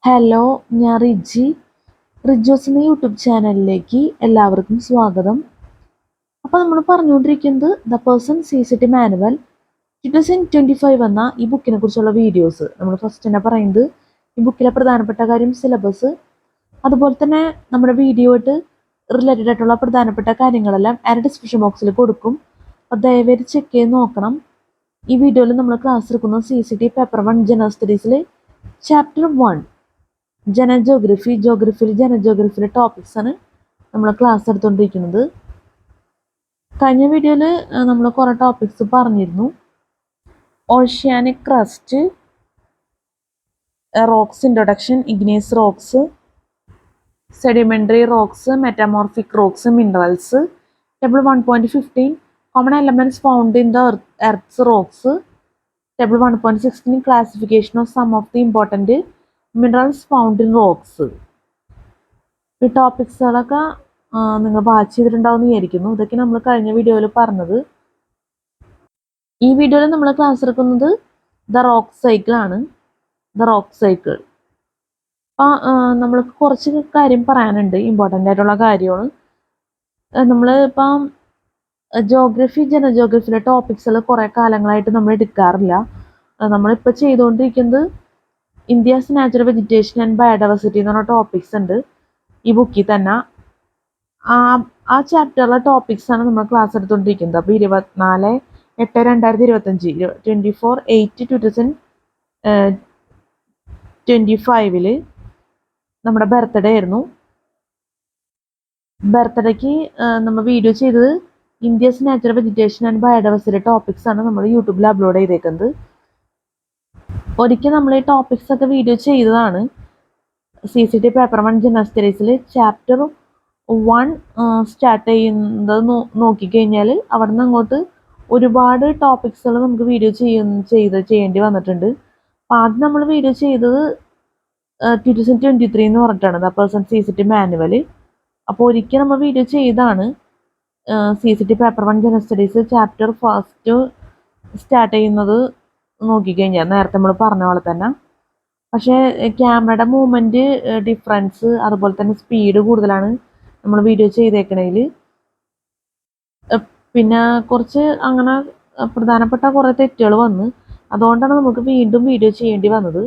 Hello, ഞാൻ റിജോസ് എന്ന YouTube ചാനലിലേക്ക് എല്ലാവർക്കും സ്വാഗതം. അപ്പോൾ നമ്മൾ പറഞ്ഞുകൊണ്ടിരിക്കുന്നത് ദ പേഴ്സൺ CCT മാനുവൽ 2025 എന്ന ഈ ബുക്കിനെ കുറിച്ചുള്ള വീഡിയോസ്. നമ്മൾ ഫസ്റ്റ് തന്നെ പറയുന്നത് ഈ ബുക്കിലെ പ്രധാനപ്പെട്ട കാര്യം സിലബസ്, അതുപോലെ തന്നെ നമ്മുടെ വീഡിയോ ആയിട്ട് റിലേറ്റഡ് ആയിട്ടുള്ള പ്രധാനപ്പെട്ട കാര്യങ്ങളെല്ലാം ഡിസ്ക്രിപ്ഷൻ ബോക്സിൽ കൊടുക്കും. അപ്പോൾ ദയവേത് ചെക്ക് ചെയ്ത് നോക്കണം. ഈ വീഡിയോയിൽ നമ്മൾ ക്ലാസ് എടുക്കുന്നത് CCT പേപ്പർ 1 ജനറൽ സ്റ്റഡീസിൽ ചാപ്റ്റർ 1 ജനജോഗ്രഫിയിലെ ടോപ്പിക്സ് ആണ് നമ്മൾ ക്ലാസ് എടുത്തുകൊണ്ടിരിക്കുന്നത്. കഴിഞ്ഞ വീഡിയോയിൽ നമ്മൾ കുറേ ടോപ്പിക്സ് പറഞ്ഞിരുന്നു. Oceanic crust, rocks introduction, igneous rocks, sedimentary rocks, metamorphic rocks, minerals. Table 1.15 common elements found in the earth's rocks. Table 1.16 classification of some of the important minerals found in rocks. ഈ ടോപ്പിക്സുകളൊക്കെ നിങ്ങൾ watch ചെയ്തിട്ടുണ്ടാവുമെന്ന് വിചാരിക്കുന്നു. ഇതൊക്കെ നമ്മൾ കഴിഞ്ഞ വീഡിയോയിൽ പറഞ്ഞത്. ഈ വീഡിയോയിൽ നമ്മൾ ക്ലാസ് എടുക്കുന്നത് ദ റോക്ക് സൈക്കിൾ ആണ്. The rock cycle. അപ്പോൾ നമ്മൾക്ക് കുറച്ച് കാര്യം പറയാനുണ്ട്, ഇമ്പോർട്ടൻ്റ് ആയിട്ടുള്ള കാര്യമാണ്. നമ്മൾ ഇപ്പം ജനജോഗ്രഫിയിലെ ടോപ്പിക്സുകൾ കുറേ കാലങ്ങളായിട്ട് നമ്മൾ എടുക്കാറില്ല. നമ്മളിപ്പോൾ ചെയ്തുകൊണ്ടിരിക്കുന്നത് India's natural vegetation and biodiversity എന്ന് പറഞ്ഞ ടോപ്പിക്സ് ഉണ്ട് ഈ ബുക്കിൽ തന്നെ. ആ ചാപ്റ്ററിലെ ടോപ്പിക്സ് ആണ് നമ്മൾ ക്ലാസ് എടുത്തുകൊണ്ടിരിക്കുന്നത്. അപ്പോൾ 24/8/2025 24/8/2025 നമ്മുടെ ബർത്ത്ഡേ ആയിരുന്നു. ബർത്ത്ഡേക്ക് നമ്മൾ വീഡിയോ ചെയ്തത് India's natural vegetation and biodiversity topics ആണ് നമ്മൾ യൂട്യൂബിൽ അപ്ലോഡ് ചെയ്തേക്കുന്നത്. ഒരിക്കൽ നമ്മൾ ഈ ടോപ്പിക്സ് ഒക്കെ വീഡിയോ ചെയ്തതാണ്. CCT പേപ്പർ 1 ജനറൽ സ്റ്റഡീസിൽ ചാപ്റ്റർ 1 സ്റ്റാർട്ട് ചെയ്യുന്നത് നോക്കിക്കഴിഞ്ഞാൽ അവിടെ നിന്ന് അങ്ങോട്ട് ഒരുപാട് ടോപ്പിക്സുകൾ നമുക്ക് വീഡിയോ ചെയ്യേണ്ടി വന്നിട്ടുണ്ട്. അപ്പോൾ ആദ്യം നമ്മൾ വീഡിയോ ചെയ്തത് 2023 എന്ന് പറഞ്ഞിട്ടാണ് ദ പേഴ്സൺ CCT മാനുവൽ. അപ്പോൾ ഒരിക്കൽ നമ്മൾ വീഡിയോ ചെയ്താണ് CCT paper 1 general studies chapter 1 start ചെയ്യുന്നത് നോക്കിക്കഴിഞ്ഞാൽ നേരത്തെ നമ്മൾ പറഞ്ഞ പോലെ തന്നെ. പക്ഷേ ക്യാമറയുടെ മൂവ്മെൻറ്റ് ഡിഫറൻസ്, അതുപോലെ തന്നെ സ്പീഡ് കൂടുതലാണ് നമ്മൾ വീഡിയോ ചെയ്തേക്കണതിൽ. പിന്നെ കുറച്ച് അങ്ങനെ പ്രധാനപ്പെട്ട കുറേ തെറ്റുകൾ വന്ന്, അതുകൊണ്ടാണ് നമുക്ക് വീണ്ടും വീഡിയോ ചെയ്യേണ്ടി വന്നത്.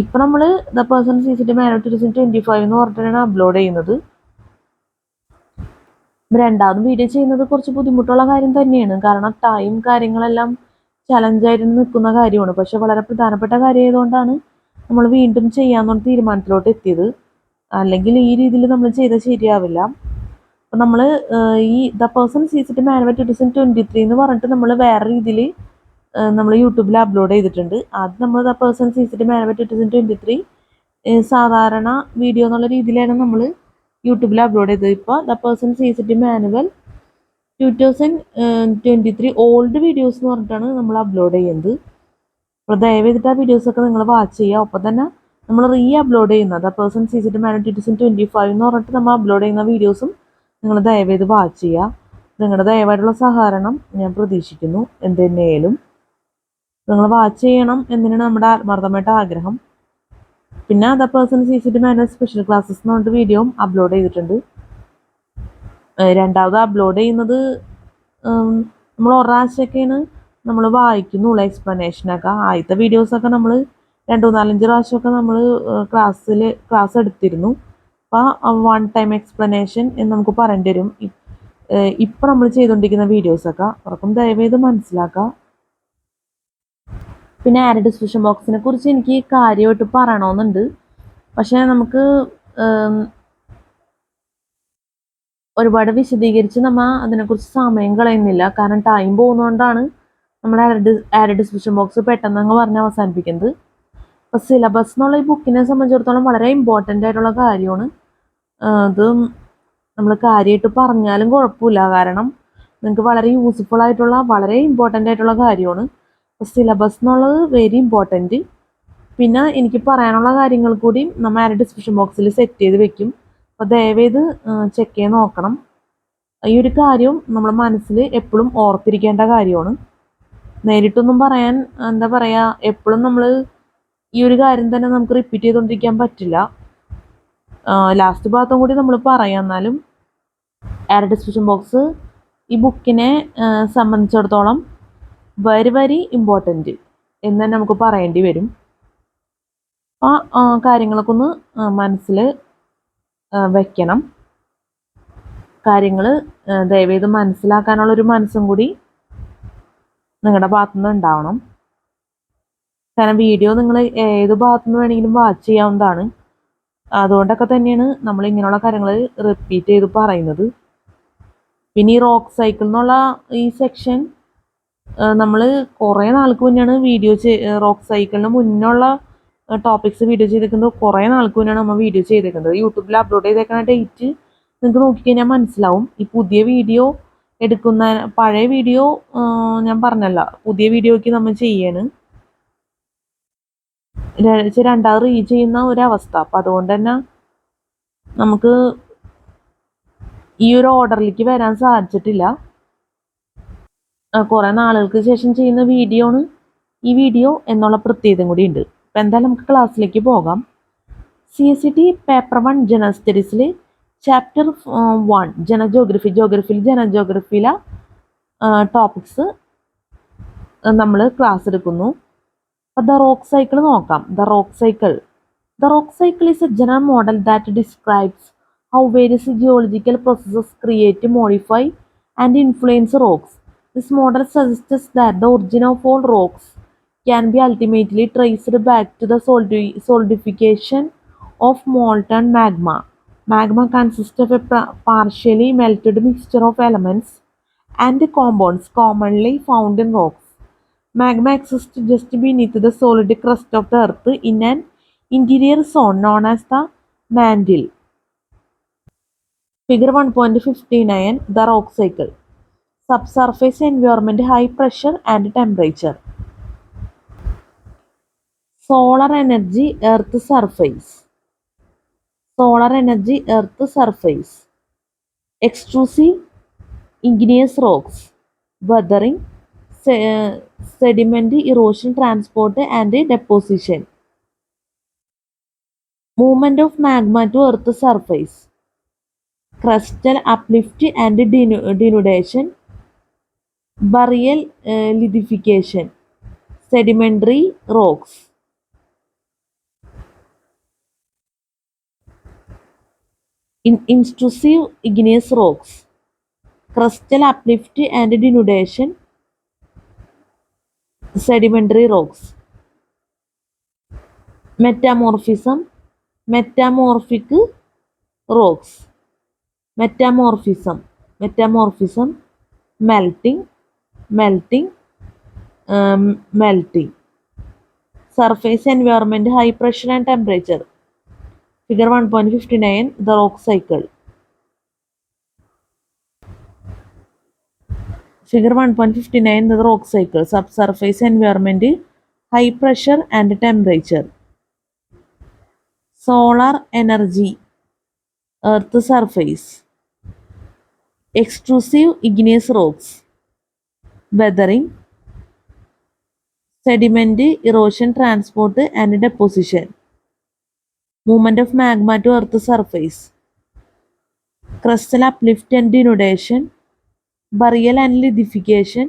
ഇപ്പം നമ്മൾ ദ പേഴ്സൺ CCT മാനുവൽ 2025 എന്ന് പറഞ്ഞിട്ടാണ് അപ്ലോഡ് ചെയ്യുന്നത്. രണ്ടാമതും വീഡിയോ ചെയ്യുന്നത് കുറച്ച് ബുദ്ധിമുട്ടുള്ള കാര്യം തന്നെയാണ്, കാരണം ടൈം കാര്യങ്ങളെല്ലാം ചലഞ്ചായിട്ട് നിൽക്കുന്ന കാര്യമാണ്. പക്ഷെ വളരെ പ്രധാനപ്പെട്ട കാര്യമായതുകൊണ്ടാണ് നമ്മൾ വീണ്ടും ചെയ്യാമെന്നുള്ള തീരുമാനത്തിലോട്ട് എത്തിയത്. അല്ലെങ്കിൽ ഈ രീതിയിൽ നമ്മൾ ചെയ്താൽ ശരിയാവില്ല. അപ്പം നമ്മൾ ഈ ദ പേഴ്സൺ CCT മാനുവൽ 2023 എന്ന് പറഞ്ഞിട്ട് നമ്മൾ വേറെ രീതിയിൽ നമ്മൾ യൂട്യൂബിൽ അപ്ലോഡ് ചെയ്തിട്ടുണ്ട്. ആദ്യം നമ്മൾ ദ പേഴ്സൺ CCT മാനുവൽ 2023 സാധാരണ വീഡിയോ എന്നുള്ള രീതിയിലാണ് നമ്മൾ യൂട്യൂബിൽ അപ്ലോഡ് ചെയ്തത്. ഇപ്പോൾ the person CCT manual 2023 old videos എന്ന് പറഞ്ഞിട്ടാണ് നമ്മൾ അപ്ലോഡ് ചെയ്യുന്നത്. അപ്പോൾ ദയവേദിട്ട് ആ വീഡിയോസൊക്കെ നിങ്ങൾ വാച്ച് ചെയ്യുക. ഒപ്പം തന്നെ നമ്മൾ അപ്ലോഡ് ചെയ്യുന്നത് ദ പേഴ്സൺ CCT മാനുവൽ 2025 എന്ന് പറഞ്ഞിട്ട് നമ്മൾ അപ്ലോഡ് ചെയ്യുന്ന വീഡിയോസും നിങ്ങൾ ദയവേത് വാച്ച് ചെയ്യുക. നിങ്ങളുടെ ദയവായിട്ടുള്ള സഹകരണം ഞാൻ പ്രതീക്ഷിക്കുന്നു. എന്ത് തന്നെയായാലും നിങ്ങൾ വാച്ച് ചെയ്യണം എന്നതിനാണ് നമ്മുടെ ആത്മാർത്ഥമായിട്ട് ആഗ്രഹം. പിന്നെ the person CCT manual special classes എന്ന് പറഞ്ഞിട്ട് വീഡിയോയും അപ്ലോഡ് ചെയ്തിട്ടുണ്ട്. രണ്ടാമത് അപ്ലോഡ് ചെയ്യുന്നത് നമ്മൾ ഒരാഴ്ചയൊക്കെയാണ് നമ്മൾ വായിക്കുന്നുള്ളൂ എക്സ്പ്ലനേഷനൊക്കെ. ആദ്യത്തെ വീഡിയോസൊക്കെ നമ്മൾ 2-4-5 പ്രാവശ്യമൊക്കെ നമ്മൾ ക്ലാസ് എടുത്തിരുന്നു. അപ്പോൾ 1 ടൈം എക്സ്പ്ലനേഷൻ എന്ന് നമുക്ക് പറയേണ്ടി വരും ഇപ്പം നമ്മൾ ചെയ്തുകൊണ്ടിരിക്കുന്ന വീഡിയോസൊക്കെ. ഉറക്കം ദയവേത് മനസ്സിലാക്കുക. പിന്നെ ഡിസ്ക്രിപ്ഷൻ ബോക്സിനെ കുറിച്ച് എനിക്ക് കാര്യമായിട്ട് പറയണമെന്നുണ്ട്. പക്ഷേ നമുക്ക് ഒരുപാട് വിശദീകരിച്ച് നമ്മൾ അതിനെക്കുറിച്ച് സമയം കളയുന്നില്ല, കാരണം ടൈം പോകുന്നതുകൊണ്ടാണ് നമ്മൾ ഡിസ്ക്രിപ്ഷൻ ബോക്സ് പെട്ടെന്ന് അങ്ങ് പറഞ്ഞ് അവസാനിപ്പിക്കുന്നത്. അപ്പോൾ സിലബസ് എന്നുള്ള ഈ ബുക്കിനെ സംബന്ധിച്ചിടത്തോളം വളരെ ഇമ്പോർട്ടൻ്റ് ആയിട്ടുള്ള കാര്യമാണ്. അത് നമ്മൾ കാര്യമായിട്ട് പറഞ്ഞാലും കുഴപ്പമില്ല, കാരണം നിങ്ങൾക്ക് വളരെ യൂസ്ഫുൾ ആയിട്ടുള്ള വളരെ ഇമ്പോർട്ടൻ്റ് ആയിട്ടുള്ള കാര്യമാണ്. അപ്പോൾ സിലബസ് എന്നുള്ളത് വെരി ഇമ്പോർട്ടൻറ്റ്. പിന്നെ എനിക്ക് പറയാനുള്ള കാര്യങ്ങൾ കൂടി നമ്മൾ ഡിസ്ക്രിപ്ഷൻ ബോക്സിൽ സെറ്റ് ചെയ്ത് വെക്കും. അപ്പോൾ ദയവേത് ചെക്ക് ചെയ്ത് നോക്കണം. ഈ ഒരു കാര്യം നമ്മുടെ മനസ്സിൽ എപ്പോഴും ഓർത്തിരിക്കേണ്ട കാര്യമാണ്. നേരിട്ടൊന്നും പറയാൻ എന്താ പറയുക, എപ്പോഴും നമ്മൾ ഈ ഒരു കാര്യം തന്നെ നമുക്ക് റിപ്പീറ്റ് ചെയ്തുകൊണ്ടിരിക്കാൻ പറ്റില്ല. ലാസ്റ്റ് ഭാഗത്തും കൂടി നമ്മൾ പറയാം. എന്നാലും എയർ ഡിസ്ട്രിബ്യൂഷൻ ബോക്സ് ഈ ബുക്കിനെ സംബന്ധിച്ചിടത്തോളം വെരി വെരി ഇമ്പോർട്ടൻറ്റ് എന്ന് തന്നെ നമുക്ക് പറയേണ്ടി വരും. ആ കാര്യങ്ങളൊക്കെ ഒന്ന് മനസ്സിൽ വയ്ക്കണം. കാര്യങ്ങൾ ദയവേത് മനസ്സിലാക്കാനുള്ളൊരു മനസ്സും കൂടി നിങ്ങളുടെ ഭാഗത്തുനിന്ന് ഉണ്ടാവണം. കാരണം വീഡിയോ നിങ്ങൾ ഏത് ഭാഗത്തുനിന്ന് വേണമെങ്കിലും വാച്ച് ചെയ്യാവുന്നതാണ്. അതുകൊണ്ടൊക്കെ തന്നെയാണ് നമ്മൾ ഇങ്ങനെയുള്ള കാര്യങ്ങൾ റിപ്പീറ്റ് ചെയ്ത് പറയുന്നത്. പിന്നെ ഈ റോക്ക് സൈക്കിൾ എന്നുള്ള ഈ സെക്ഷൻ നമ്മൾ കുറേ നാൾക്ക് മുന്നെയാണ് റോക്ക് സൈക്കിളിന് മുന്നുള്ള ടോപ്പിക്സ് വീഡിയോ ചെയ്തേക്കുന്നത്. കുറേ നാൾക്ക് മുന്നെയാണ് നമ്മൾ വീഡിയോ ചെയ്തേക്കുന്നത്. യൂട്യൂബിൽ അപ്ലോഡ് ചെയ്തേക്കുന്ന ഡേറ്റ് നിങ്ങൾക്ക് നോക്കിക്കഴിഞ്ഞാൽ മനസ്സിലാവും. ഈ പുതിയ വീഡിയോ എടുക്കുന്ന പഴയ വീഡിയോ ഞാൻ പറഞ്ഞല്ല, പുതിയ വീഡിയോയ്ക്ക് നമ്മൾ ചെയ്യാണ് രണ്ടാമത് റീച്ച് ചെയ്യുന്ന ഒരവസ്ഥ. അപ്പം അതുകൊണ്ട് തന്നെ നമുക്ക് ഈ ഒരു ഓർഡറിലേക്ക് വരാൻ സാധിച്ചിട്ടില്ല. കുറേ നാളുകൾക്ക് ശേഷം ചെയ്യുന്ന വീഡിയോ ആണ് ഈ വീഡിയോ എന്നുള്ള പ്രത്യേകതയും കൂടി ഉണ്ട്. അപ്പം എന്തായാലും നമുക്ക് ക്ലാസ്സിലേക്ക് പോകാം. CSCT പേപ്പർ 1 ജനറൽ സ്റ്റഡീസിൽ ചാപ്റ്റർ 1 ജോഗ്രഫിയിലെ ടോപ്പിക്സ് നമ്മൾ ക്ലാസ് എടുക്കുന്നു. അപ്പോൾ ദ റോക്ക് സൈക്കിൾ നോക്കാം. The rock cycle is a general model that describes how various geological processes create, modify and influence rocks. This model suggests that the origin of all rocks can be ultimately traced back to the solidification of molten magma. Magma consists of a partially melted mixture of elements and compounds commonly found in rocks. Magma exists just beneath the solid crust of the earth in an interior zone known as the mantle. Figure 1.59, the rock cycle. Subsurface environment, high pressure and temperature. Solar energy, earth surface. Extrusive igneous rocks. Weathering, sediment, erosion, transport and deposition. Movement of magma to earth surface. Crustal uplift and denudation. Burial, lithification. Sedimentary rocks. Intrusive igneous rocks. Crustal uplift and denudation. Sedimentary rocks. Metamorphism, metamorphic rocks. Metamorphism, melting. Surface environment, high pressure and temperature. Figure 1.59, the rock cycle. Figure 1.59, the rock cycle. Subsurface environment, high pressure and temperature. Solar energy, earth surface. Extrusive igneous rocks. Weathering, sediment, erosion, transport and deposition. Movement of magma to earth surface. Crustal uplift and denudation. Burial and lithification.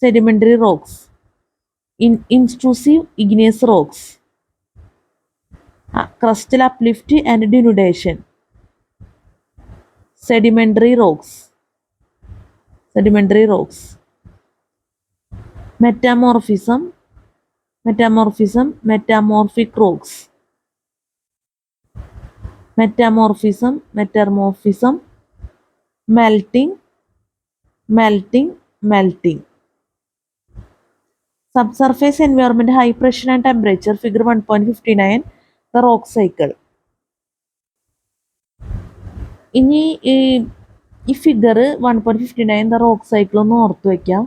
Sedimentary rocks. Intrusive igneous rocks. Crustal uplift and denudation. Sedimentary rocks. Metamorphism, metamorphic rocks. Metamorphism, melting. Subsurface environment, high pressure and temperature. Figure 1.59, the rock cycle. ഇനി ഈ figure 1.59, the rock cycle ഒന്ന് ഓർത്തു വയ്ക്കാം.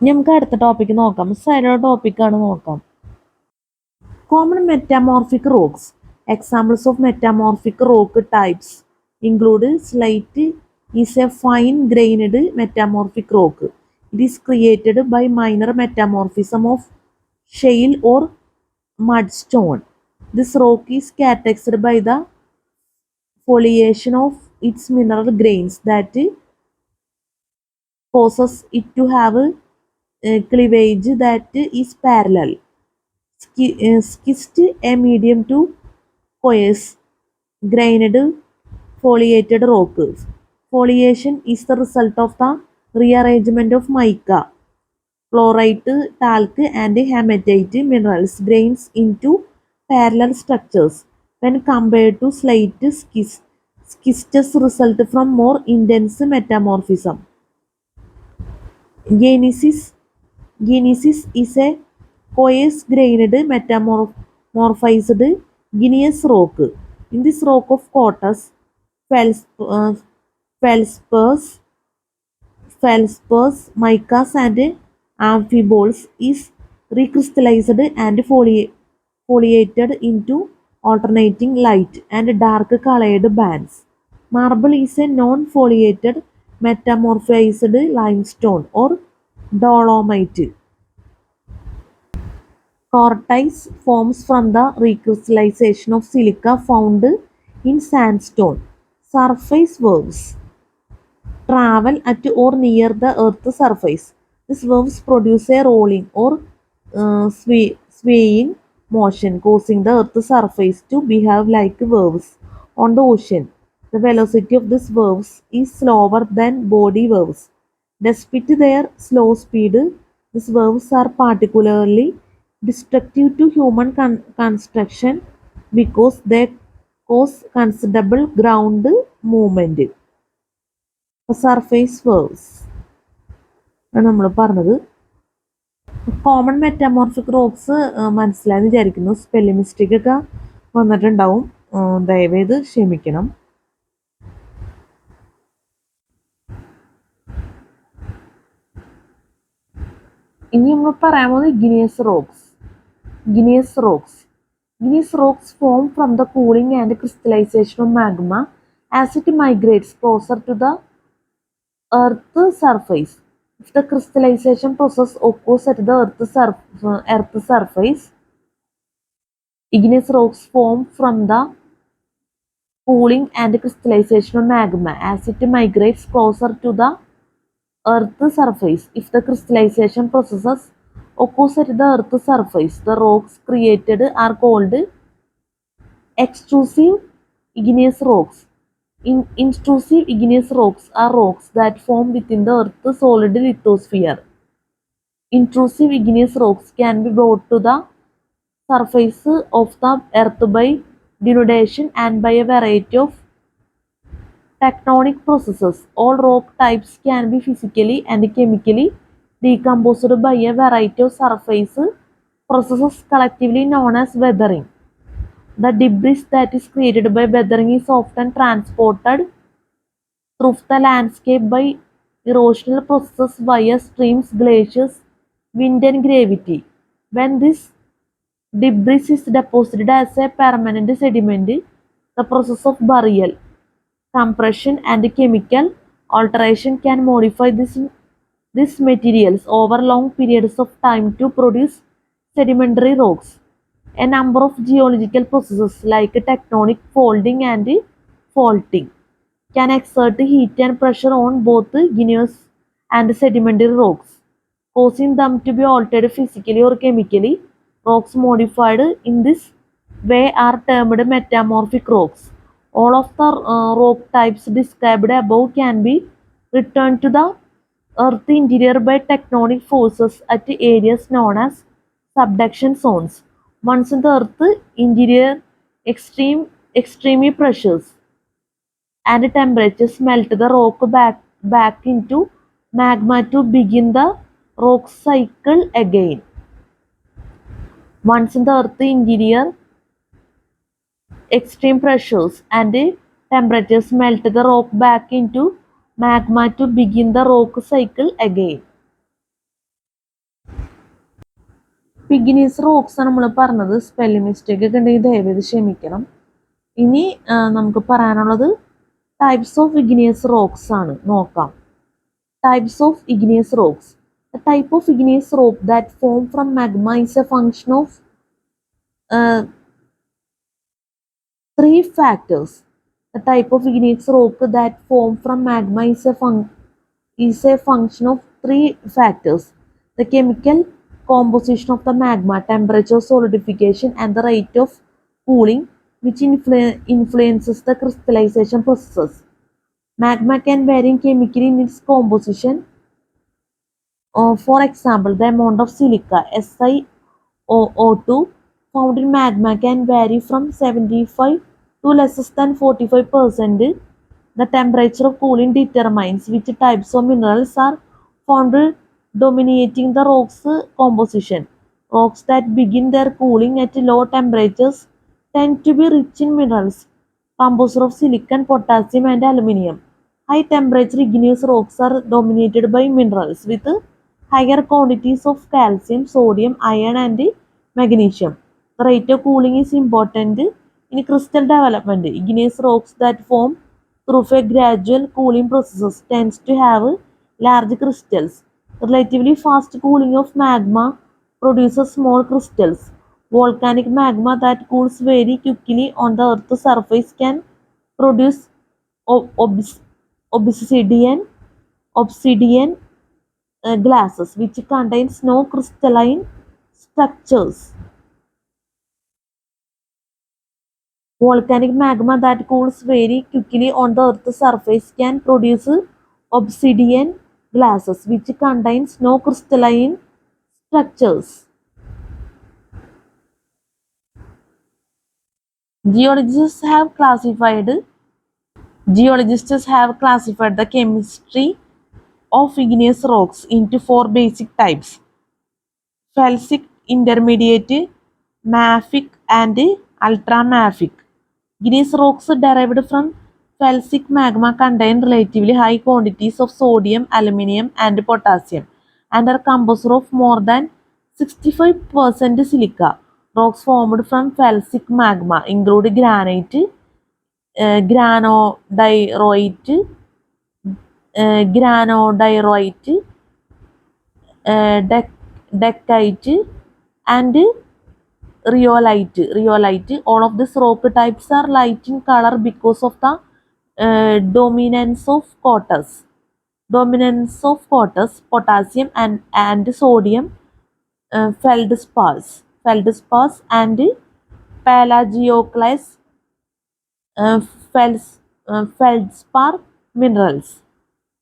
നമുക്ക് അടുത്ത topic നോക്കാം. Silo ടോപ്പിക്കാണ് നോക്കാം. Common metamorphic rocks. Examples of metamorphic rock types include slate, is a fine-grained metamorphic rock. It is created by minor metamorphism of shale or mudstone. This rock is characterized by the foliation of its mineral grains that causes it to have a cleavage that is parallel. Schist a medium to coarse grained foliated rock. Foliation is the result of the rearrangement of mica, chlorite, talc, and hematite minerals grains into parallel structures. When compared to slate, schists result from more intense metamorphism. Genesis is a coarse-grained metamorphized igneous rock. In this rock of quartz, feldspars, micas, and amphiboles is recrystallized and foliated into alternating light and dark colored bands. Marble is a non-foliated metamorphized limestone or dolomite. Quartz forms from the recrystallization of silica found in sandstone. Surface waves travel at or near the Earth's surface. These waves produce a rolling or swaying motion, causing the Earth's surface to behave like waves on the ocean. The velocity of these waves is slower than body waves. Despite their slow speed, these waves are particularly destructive to human construction because they cause considerable ground movement. Surface waves ആണ് നമ്മൾ പറഞ്ഞത്. Common metamorphic rocks മനസ്സിലായെന്ന് വിചാരിക്കുന്നു. Spelling mistake ഒക്കെ വന്നിട്ടുണ്ടാവും, ദയവേത് ക്ഷമിക്കണം. ഇനി നമ്മൾ പറയാൻ പോകുന്നത് igneous rocks form from the cooling and crystallisation of magma as it migrates closer to the Earth's surface. If the crystallization process occurs at the Earth's surface, igneous rocks form from the cooling and crystallization of magma as it migrates closer to the Earth's surface. If the crystallization processes occurs at the Earth's surface, the rocks created are called extrusive igneous rocks. Intrusive igneous rocks are rocks that form within the Earth's solid lithosphere. Intrusive igneous rocks can be brought to the surface of the Earth by denudation and by a variety of tectonic processes. All rock types can be physically and chemically decomposed by a variety of surface processes collectively known as weathering. The debris that is created by weathering is often transported through the landscape by erosional processes via streams, glaciers, wind, and gravity. When this debris is deposited as a permanent sediment, the process of burial, compression, and chemical alteration can modify these materials over long periods of time to produce sedimentary rocks. A number of geological processes like tectonic folding and faulting can exert heat and pressure on both igneous and sedimentary rocks, causing them to be altered physically or chemically. Rocks modified in this way are termed metamorphic rocks. All of the rock types described above can be returned to the Earth interior by tectonic forces at areas known as subduction zones. Once in the Earth interior, extreme pressures and temperatures melt the rock back into magma to begin the rock cycle again. Once in the Earth interior, extreme pressures and temperatures melt the rock back into magma to begin the rock cycle again. Igneous rocks ആണ് നമ്മൾ പറഞ്ഞത്. Spelling mistake ഒക്കെ ഉണ്ടെങ്കിൽ ദയവേത് ക്ഷമിക്കണം. ഇനി നമുക്ക് പറയാനുള്ളത് ടൈപ്സ് ഓഫ് ഇഗ്നിയസ് റോക്സ് ആണ് നോക്കാം. Types of igneous rocks. The type of igneous rock that form from magma is a function of uh, three factors. The type of igneous rock that form from magma is a function of three factors: the chemical composition of the magma, temperature, solidification, and the rate of cooling, which influences the crystallization processes. Magma can vary chemically in its composition. For example, the amount of silica SiO2 found in magma can vary from 75 to less than 45%. The temperature of cooling determines which types of minerals are found dominating the rock's composition. Rocks that begin their cooling at low temperatures tend to be rich in minerals composed of silicon, potassium, and aluminium. High temperature igneous rocks are dominated by minerals with higher quantities of calcium, sodium, iron, and magnesium. The rate of cooling is important in crystal development. Igneous rocks that form through a gradual cooling process tends to have large crystals. Relatively fast cooling of magma produces small crystals. Volcanic magma that cools very quickly on the Earth's surface can produce obsidian glasses which contains no crystalline structures. Volcanic magma that cools very quickly on the Earth's surface can produce obsidian glasses which contains no crystalline structures. Geologists have classified the chemistry of igneous rocks into four basic types: felsic, intermediate, mafic, and ultramafic. Igneous rocks derived from felsic magma contain relatively high quantities of sodium, aluminium, and potassium, and are composed of more than 65% silica. Rocks formed from felsic magma include granite, granodiorite, deckite, and rhyolite. All of these rock types are light in color because of the dominance of potassium and sodium feldspars and pelagioclase feldspar minerals.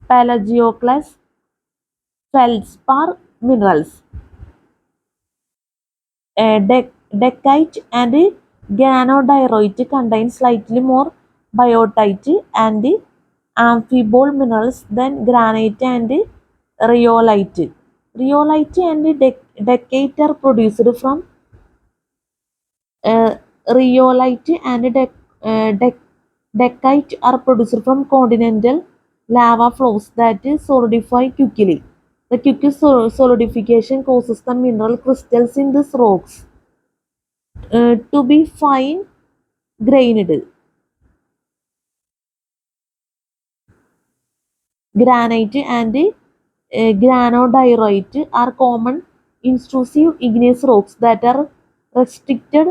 Pelagioclase feldspar minerals. Deckite and granodiorite contain slightly more biotite and amphibole minerals than granite and rhyolite. Rhyolite and deckite are produced from uh, rhyolite and deckite are produced from continental lava flows that solidify quickly. The quick solidification causes the mineral crystals in these rocks to be fine grained. Granite and granodiorite are common intrusive igneous rocks that are restricted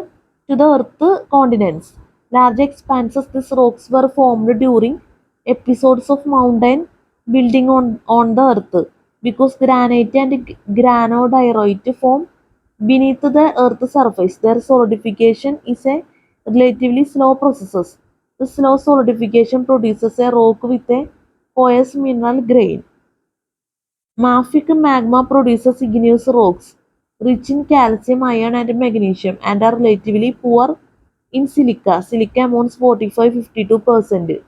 to the Earth continents. Large expanses of these rocks were formed during episodes of mountain building on the Earth. Because granite and granodiorite form beneath the Earth's surface, their solidification is a relatively slow process. The slow solidification produces a rock with a coarse mineral grain. Mafic magma produces igneous rocks rich in calcium, iron, and magnesium, and are relatively poor in silica. Silica amounts 45-52%.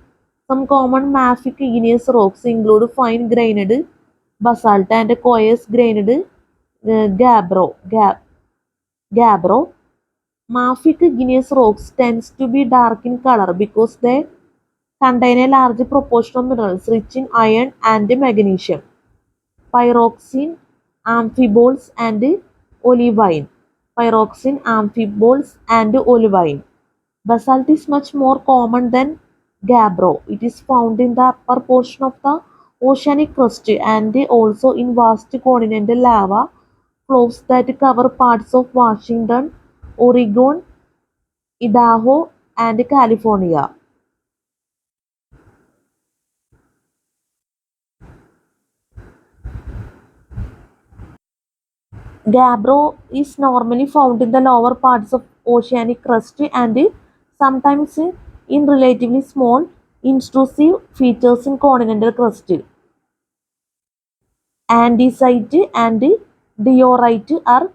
Some common mafic igneous rocks include fine-grained basalt and coarse-grained gabbro. Mafic igneous rocks tends to be dark in color because they contain a large proportion of minerals rich in iron and magnesium. Pyroxene, amphiboles, and olivine. Basalt is much more common than gabbro. It is found in the upper portion of the oceanic crust and also in vast continental lava flows that cover parts of Washington, Oregon, Idaho, and California. Gabbro is normally found in the lower parts of oceanic crust and sometimes in relatively small intrusive features in continental crust. Andesite and diorite are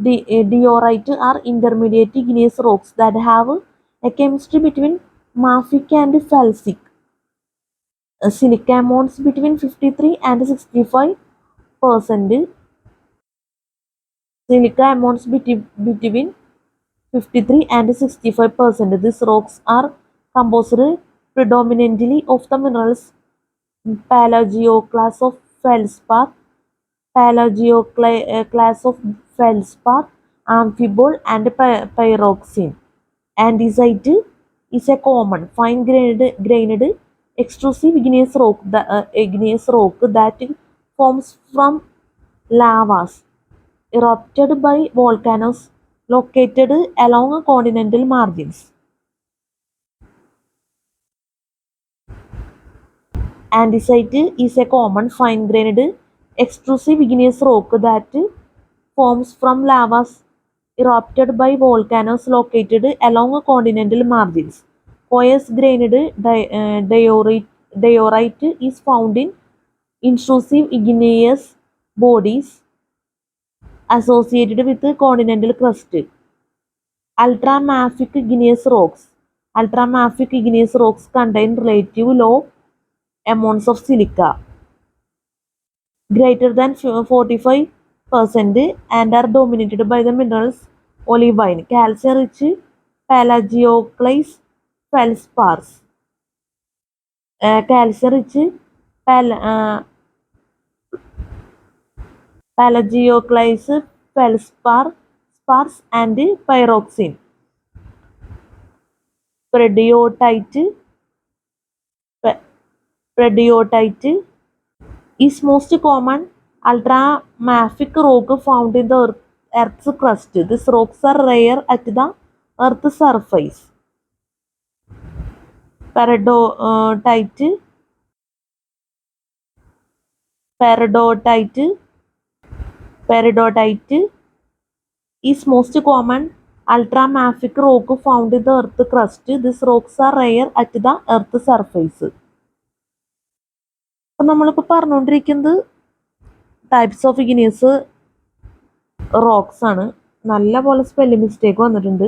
diorite are intermediate igneous rocks that have a chemistry between mafic and felsic. Silica amounts between 53 and 65%. Silica amounts between 53 and 65%. These rocks are composed predominantly of the minerals palagioclase of feldspar, class of feldspar, amphibole, and pyroxene. Andesite is a common fine-grained extrusive igneous rock that forms from lavas erupted by volcanoes located along continental margins. Andesite is a common fine-grained extrusive igneous rock that forms from lavas erupted by volcanoes located along continental margins. Coarse-grained diorite is found in intrusive igneous bodies associated with the continental crust. Ultramafic igneous rocks. Ultramafic igneous rocks contain relatively low amounts of silica, greater than 45%, and are dominated by the minerals olivine, calcium-rich palagioclase feldspars, calcium-rich pal- uh, palagioclase feldspars, and pyroxene. Peridotite, pe- peridotite is most common ultramafic rock found in the Earth's crust. These rocks are rare at the Earth's surface. Peridotite, peridotite, peridotite is most common ultramafic rock found in the Earth's crust. These rocks are rare at the Earth's surface. അപ്പോൾ നമ്മളിപ്പോൾ പറഞ്ഞുകൊണ്ടിരിക്കുന്നത് types of igneous rocks ആണ്. നല്ല പോലെ spelling mistake വന്നിട്ടുണ്ട്,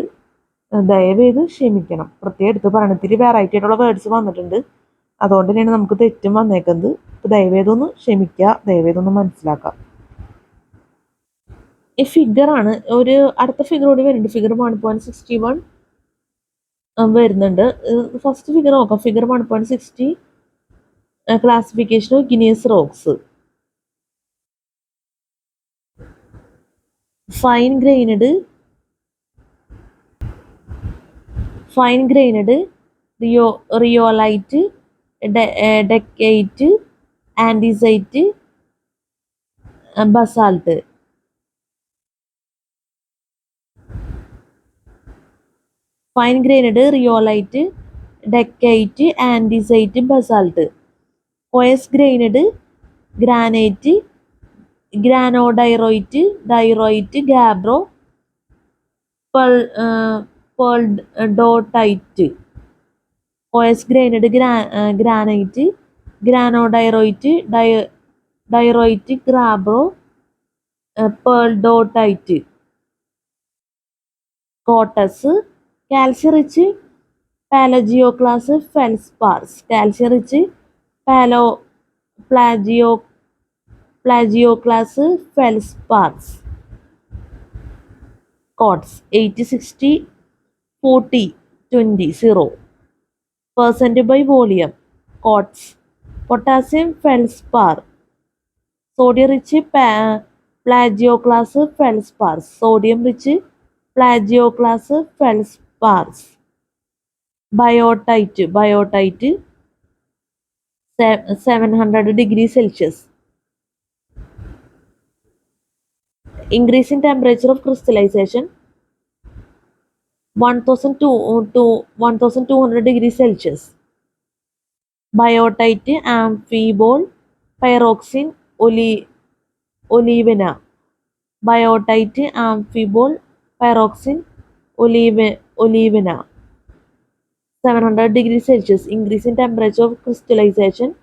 ദയവേത് ക്ഷമിക്കണം. പ്രത്യേകം എടുത്ത് പറയണം, ഇത്തിരി വെറൈറ്റി ആയിട്ടുള്ള വേർഡ്സ് വന്നിട്ടുണ്ട്, അതുകൊണ്ട് തന്നെയാണ് നമുക്ക് തെറ്റും വന്നേക്കുന്നത്. അപ്പോൾ ദയവേതൊന്ന് ക്ഷമിക്കുക, ദയവേതൊന്ന് മനസ്സിലാക്കാം. ഈ ഫിഗറാണ്, ഒരു അടുത്ത ഫിഗർ കൂടി വരുന്നുണ്ട്. ഫിഗർ 1.61 വരുന്നുണ്ട്. ഫസ്റ്റ് ഫിഗർ നോക്കാം. Figure 1.60 classification of igneous rocks. fine-grained rhyolite, dacite, andesite, basalt. Fine-grained rhyolite, dacite, andesite, basalt. Coarse-grained granite, granodiorite, diorite, gabbro, peridotite. Coarse-grained granite, granodiorite, diorite, gabbro, peridotite. Quartz, calcium-rich palagioclase feldspars, calcium-rich plagioclase feldspars. Quartz 80-60-40-20 % by volume. Quartz. Potassium feldspar, sodium-rich plagioclase feldspars, sodium-rich plagioclase feldspars. biotite 700 degrees Celsius. Increase in temperature of crystallization 1200 degrees Celsius. Biotite amphibole pyroxene olivina. Biotite amphibole pyroxene olivina. 700 degrees Celsius. Increase in temperature of crystallization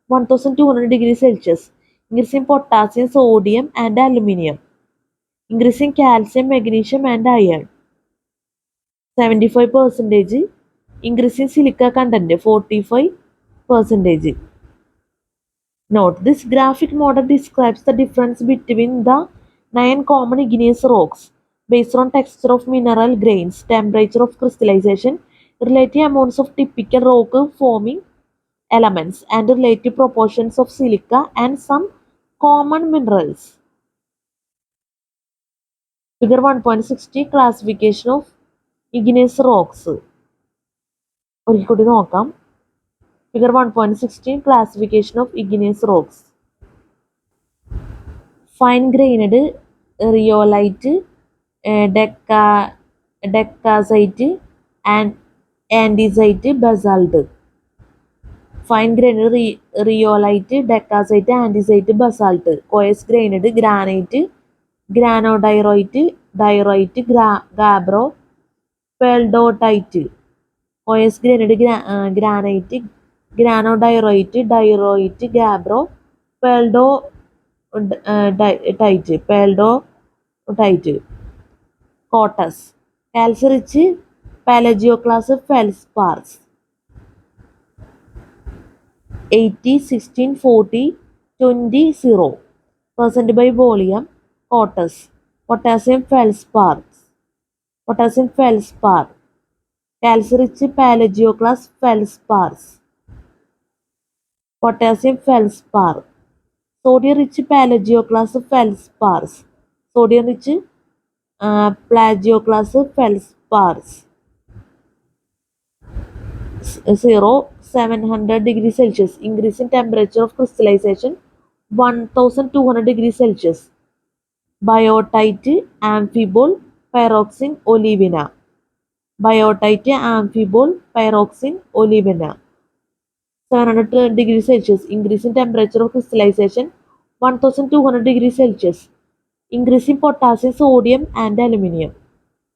1200 degrees Celsius. Increase in potassium, sodium and aluminium. Increase in calcium, magnesium and iron. 75%. Increase in silica content 45%. Note, this graphic model describes the difference between the 9 common igneous rocks based on texture of mineral grains, temperature of crystallization, relative amounts of typical rock forming elements, and relative proportions of silica and some common minerals. Figure 1.60 Classification of igneous rocks. ഒരിക്കൽ കൂടി നോക്കാം. Figure 1.16 Classification of igneous rocks. Fine grained rhyolite, decazite and andesite basalt. Fine grained rhyolite, decazite, andesite basalt. Coarse grained granite, granodiorite, diorite, gabbro, peridotite. Coarse grained granite, granodiorite, diorite, gabbro, peridotite. Quartz. Calci-rich palaeoclase feldspars. 80, 16, 40, 20, 0% by volume. Quartz. Potassium feldspars. Potassium feldspar. Calci-rich palaeoclase feldspars. Potassium feldspar. Sodium-rich palaeoclase feldspars. Sodium-rich plagioclase feldspars. 700 degrees Celsius. Increase in temperature of crystallization 1200 degrees Celsius. Biotite amphibole pyroxene olivina. Biotite amphibole pyroxene olivina. 700 degrees Celsius. Increase in temperature of crystallization 1200 degrees Celsius. Increase in potassium, sodium and aluminium.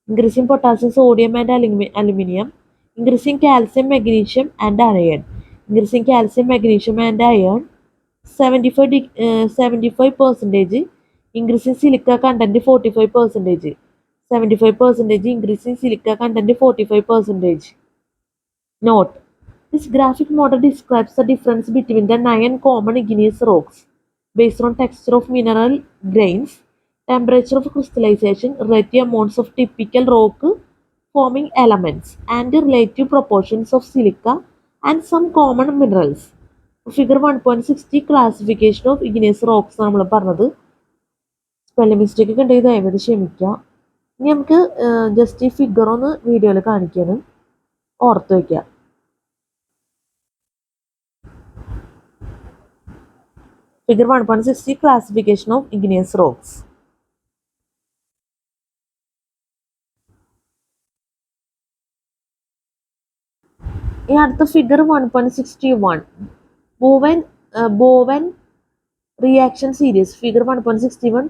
Increase in potassium, sodium and aluminium. Increase in calcium, magnesium and iron. Increase in calcium, magnesium and iron. 75%. Increase in silica content 45%. 75% increase in silica content 45%. Note, this graphic model describes the difference between the 9 common igneous rocks based on texture of mineral grains, temperature of crystallization, relative amounts of typical rock forming elements, and relative proportions of silica and some common minerals. Figure 1.60 Classification of igneous rocks നമ്മൾ പറഞ്ഞത്. Spelling mistake ഒക്കെ ഉണ്ടെങ്കിൽ ദയവായി ക്ഷമിക്കുക. ഇനി നമുക്ക് just ഈ figure ഒന്ന് വീഡിയോയിൽ കാണിക്കാനും ഓർത്ത് വയ്ക്കുക. Figure 1.60 Classification of igneous rocks. ഇനി അടുത്ത figure 1.61 Bowen reaction series. Figure 1.61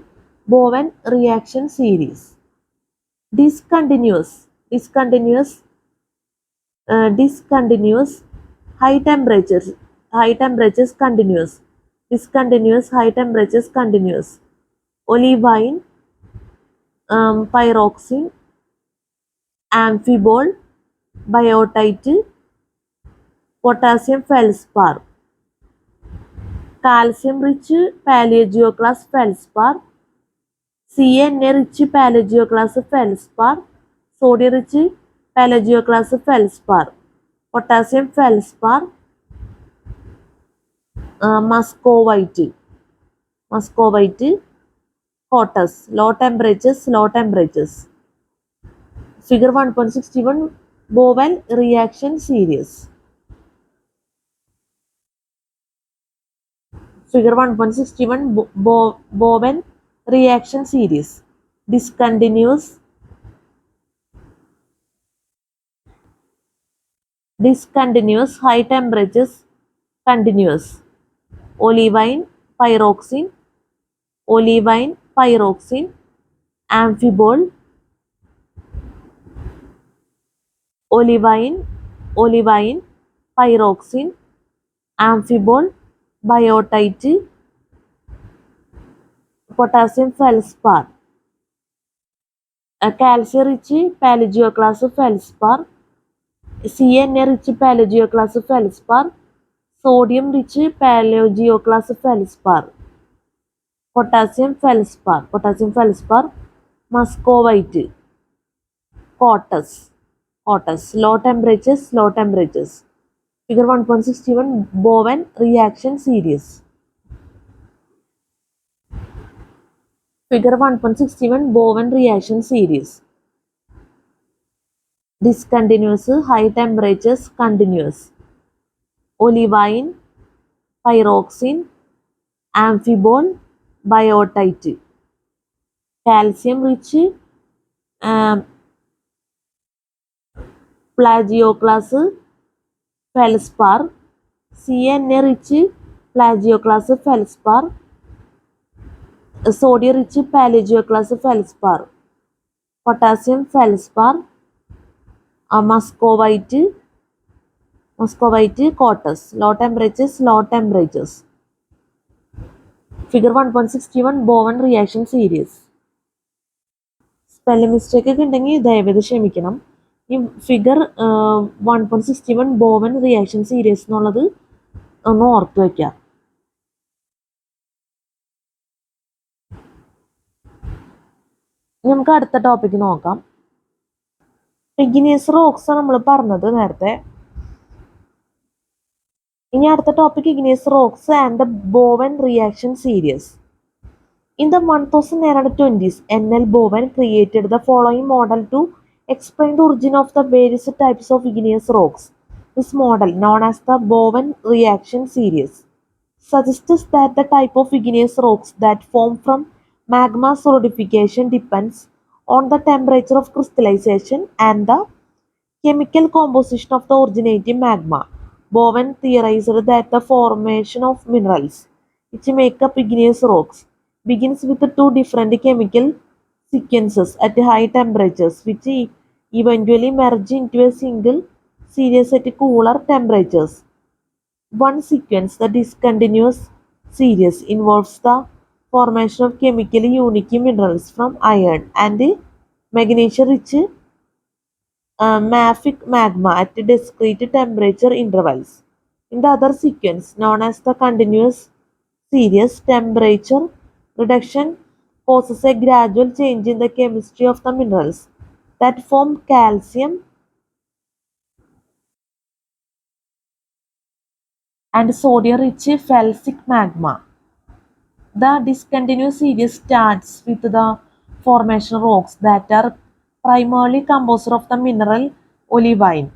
Bowen reaction series. Discontinuous high temperatures continuous. Discontinuous high temperatures continuous. Olivine, pyroxene, amphibole, biotite, potassium feldspar. Calcium rich palaeoclase feldspar. Ca rich palaeoclase feldspar. Sodium rich palaeoclase feldspar. Potassium feldspar. Muscovite, quartz, low temperatures. Figure 1.61 Bowen reaction series. Figure 1.61 Bowen reaction series. Discontinuous high temperatures continuous. Olivine pyroxene amphibole olivine pyroxene amphibole biotite potassium feldspar calcium rich pelagioclase feldspar CNA rich pelagioclase feldspar sodium rich pelagioclase feldspar potassium feldspar muscovite Cotus low temperatures figure 1.61 Bowen reaction series. Figure 1.61 Bowen reaction series. Discontinuous high temperatures continuous. Olivine pyroxene amphibole biotite calcium rich plagioclase feldspar CNA rich plagioclase feldspar sodium rich pelagioclase feldspar potassium feldspar muscovite Cotus low temperatures figure 1.61 Bowen reaction series. Spelling mistake ഒക്കെ ഉണ്ടെങ്കിൽ ദയവേത് ക്ഷമിക്കണം. ഈ figure 1.61 Bowen reaction series എന്നുള്ളത് ഒന്ന് ഓർത്ത് വയ്ക്കുക. നമുക്ക് അടുത്ത ടോപ്പിക് നോക്കാം. ഇഗ്നിയസ് റോക്സ് നമ്മൾ പറഞ്ഞത് നേരത്തെ. ഇനി അടുത്ത topic igneous rocks and the Bowen reaction series. In the 1920s, N.L. Bowen created the following model to explain the origin of the various types of igneous rocks. This model, known as the Bowen reaction series, suggests that the type of igneous rocks that form from magma solidification depends on the temperature of crystallization and the chemical composition of the originating magma. Bowen theorized that the formation of minerals, which make up igneous rocks, begins with two different chemical sequences at high temperatures, which eventually merge into a single series at cooler temperatures. One sequence, the discontinuous series, involves the formation of chemically unique minerals from iron and magnesium-rich mafic magma at discrete temperature intervals. In the other sequence, known as the continuous series, temperature reduction causes a gradual change in the chemistry of the minerals that form calcium and sodium-rich felsic magma. The discontinuous series starts with the formation of rocks that are primarily composed of the mineral olivine.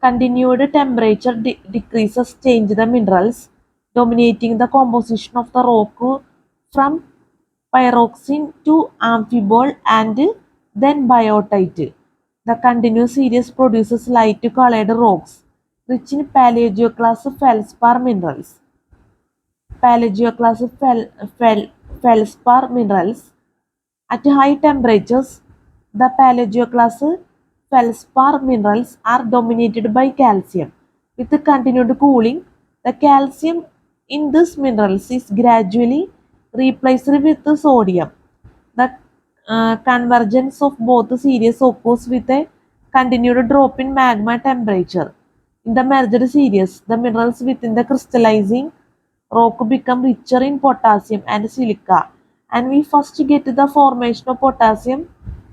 Continued temperature decreases change the minerals, dominating the composition of the rock from pyroxene to amphibole and then biotite. The continuous series produces light-colored rocks rich in pelagioclase feldspar minerals. Feldspar minerals. At high temperatures, the pelagioclase feldspar minerals are dominated by calcium. With continued cooling, the calcium in these minerals is gradually replaced with sodium. The convergence of both series occurs with a continued drop in magma temperature. In the merged series, the minerals within the crystallizing rock become richer in potassium and silica, and we first get the formation of potassium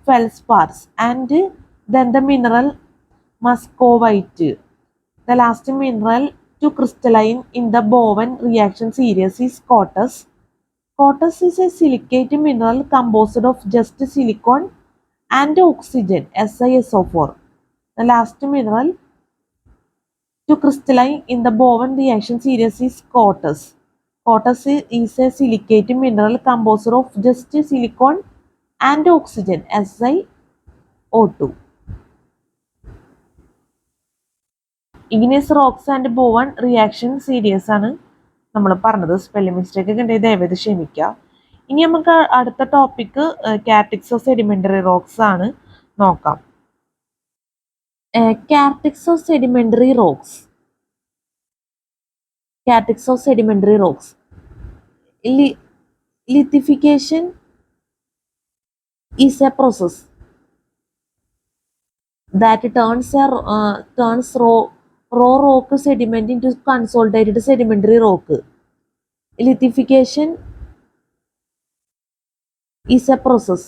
feldspars and then the mineral muscovite. The last mineral to crystalline in the Bowen reaction series is Cotus. Cotus is a silicate mineral composed of just silicon and oxygen, SiSO4. The last mineral to crystalline in the Bowen reaction series is quartz. Quartz is a silicate mineral composed of just silicon and oxygen, SiO2. Igneous rocks and Bowen reaction series ആണ് നമ്മൾ പറഞ്ഞത്. Spelling mistake ഒക്കെ ഉണ്ടെങ്കിൽ ദയവേത് ക്ഷമിക്കുക. ഇനി നമുക്ക് അടുത്ത topic കാറ്റിക്സോ sedimentary rocks ആണ് നോക്കാം. കാറ്റിക്സോ sedimentary rocks. Calyxo sedimentary rocks. Lithification is a process that turns raw rock sediment into consolidated sedimentary rock. Lithification is a process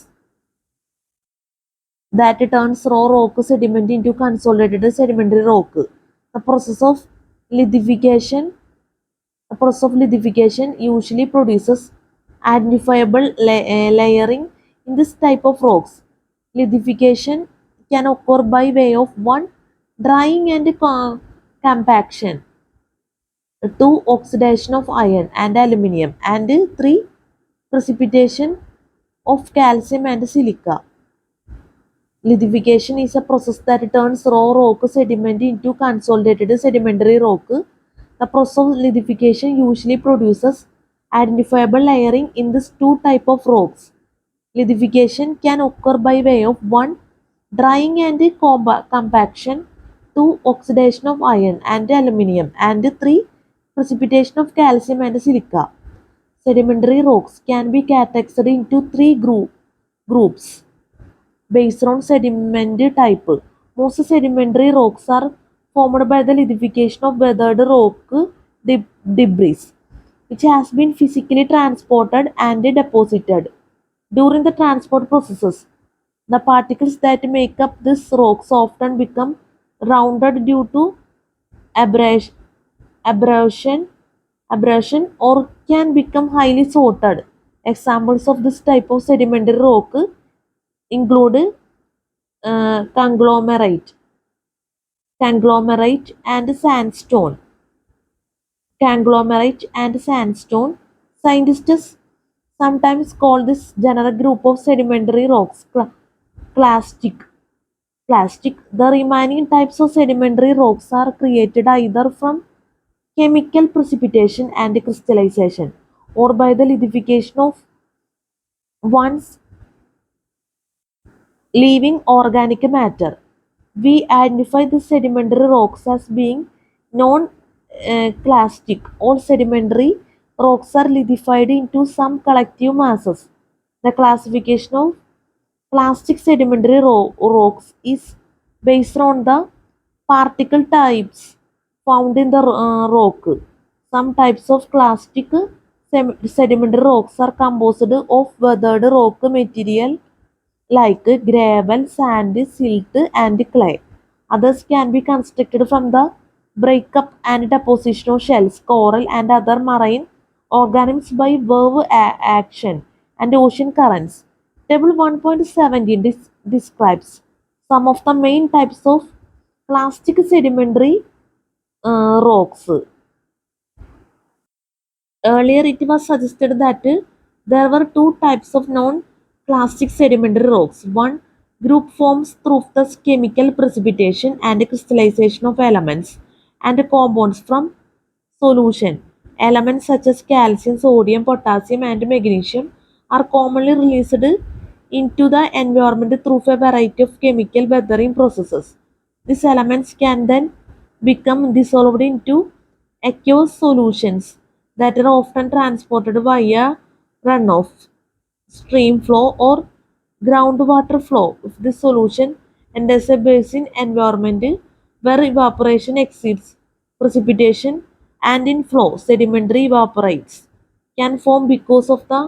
that turns raw rock sediment into consolidated sedimentary rock. The process of lithification usually produces identifiable layering in this type of rocks. Lithification can occur by way of 1. Drying and compaction, 2. Oxidation of iron and aluminium, and 3. Precipitation of calcium and silica. Lithification is a process that turns raw rock sediment into consolidated sedimentary rock. The process of lithification usually produces identifiable layering in these two types of rocks. Lithification can occur by way of 1. Drying and compaction, 2. Oxidation of iron and aluminium, and 3. Precipitation of calcium and silica. Sedimentary rocks can be categorized into 3 groups based on sediment type. Most sedimentary rocks are formed by the lithification of weathered rock debris, which has been physically transported and deposited. During the transport processes, the particles that make up these rocks often become rounded due to abrasion or can become highly sorted. Examples of this type of sedimentary rock include conglomerate and sandstone. Scientists sometimes call this general group of sedimentary rocks clastic. The remaining types of sedimentary rocks are created either from chemical precipitation and crystallization or by the lithification of one's living organic matter. We identify the sedimentary rocks as being non-clastic. All sedimentary rocks are lithified into some collective masses. The classification of clastic sedimentary rocks is based on the particle types found in the rock. Some types of clastic sedimentary rocks are composed of weathered rock material like gravel, sand, silt, and clay. Others can be constructed from the breakup and deposition of shells, coral, and other marine organisms by wave action and ocean currents. Table 1.17 describes some of the main types of plastic sedimentary rocks. Earlier, it was suggested that there were 2 types of non-plastic sedimentary rocks. One group forms through the chemical precipitation and crystallization of elements and compounds from solution. Elements such as calcium, sodium, potassium, and magnesium are commonly released into the environment through a variety of chemical weathering processes. These elements can then become dissolved into aqueous solutions that are often transported via runoff, stream flow, or groundwater flow. If this solution enters a basin environment where evaporation exceeds precipitation and in flow, sedimentary evaporates can form because of the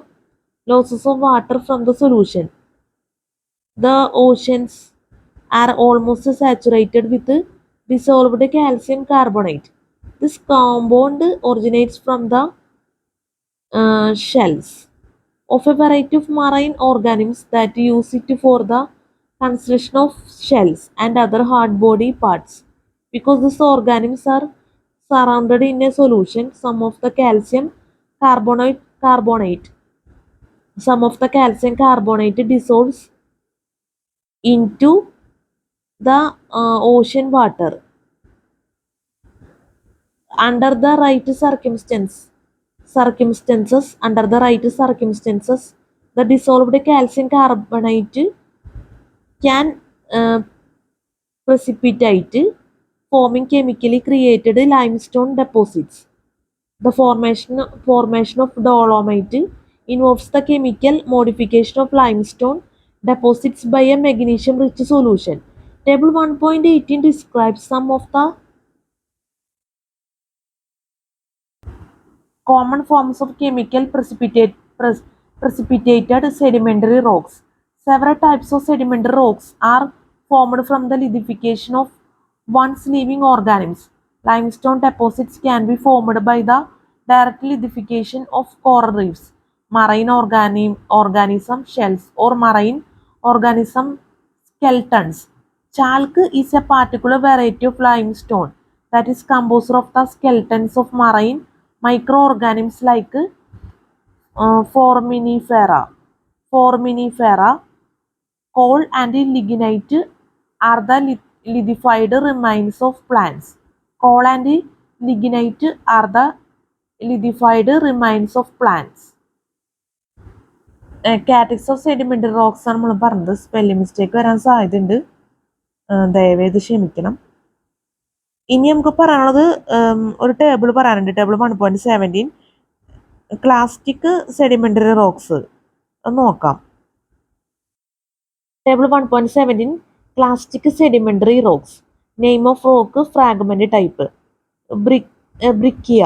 losses of water from the solution. The oceans are almost saturated with dissolved calcium carbonate. This compound originates from the shells of a variety of marine organisms that use it for the constitution of shells and other hard body parts. Because these organisms are surrounded in a solution, some of the calcium carbonate dissolves into the ocean water under the right circumstances, the dissolved calcium carbonate can precipitate, forming chemically created limestone deposits. The formation of dolomite involves the chemical modification of limestone deposits by a magnesium-rich solution. Table 1.18 describes some of the common forms of precipitated sedimentary rocks. Several types of sedimentary rocks are formed from the lithification of once living organisms. Limestone deposits can be formed by the direct lithification of coral reefs, marine organism shells, or marine organism skeletons. Chalk is a particular variety of limestone that is composed of the skeletons of marine microorganisms like Foraminifera. Coal and lignite are the lithified remains of plants. Coal and lignite are the lithified remains of plants. Categories of sedimentary rocks ആണ് നമ്മൾ പറഞ്ഞത്. Spelling mistake വരാൻ സാധ്യതയുണ്ട്, ദയവേത് ക്ഷമിക്കണം. ഇനി നമുക്ക് പറയാനുള്ളത് ഒരു ടേബിൾ പറയാനുണ്ട്. ടേബിൾ 1.17 ക്ലാസ്റ്റിക് സെഡിമെന്ററി റോക്സ് നോക്കാം. Table 1.17 clastic sedimentary rocks. Name of rock, fragment type. Breccia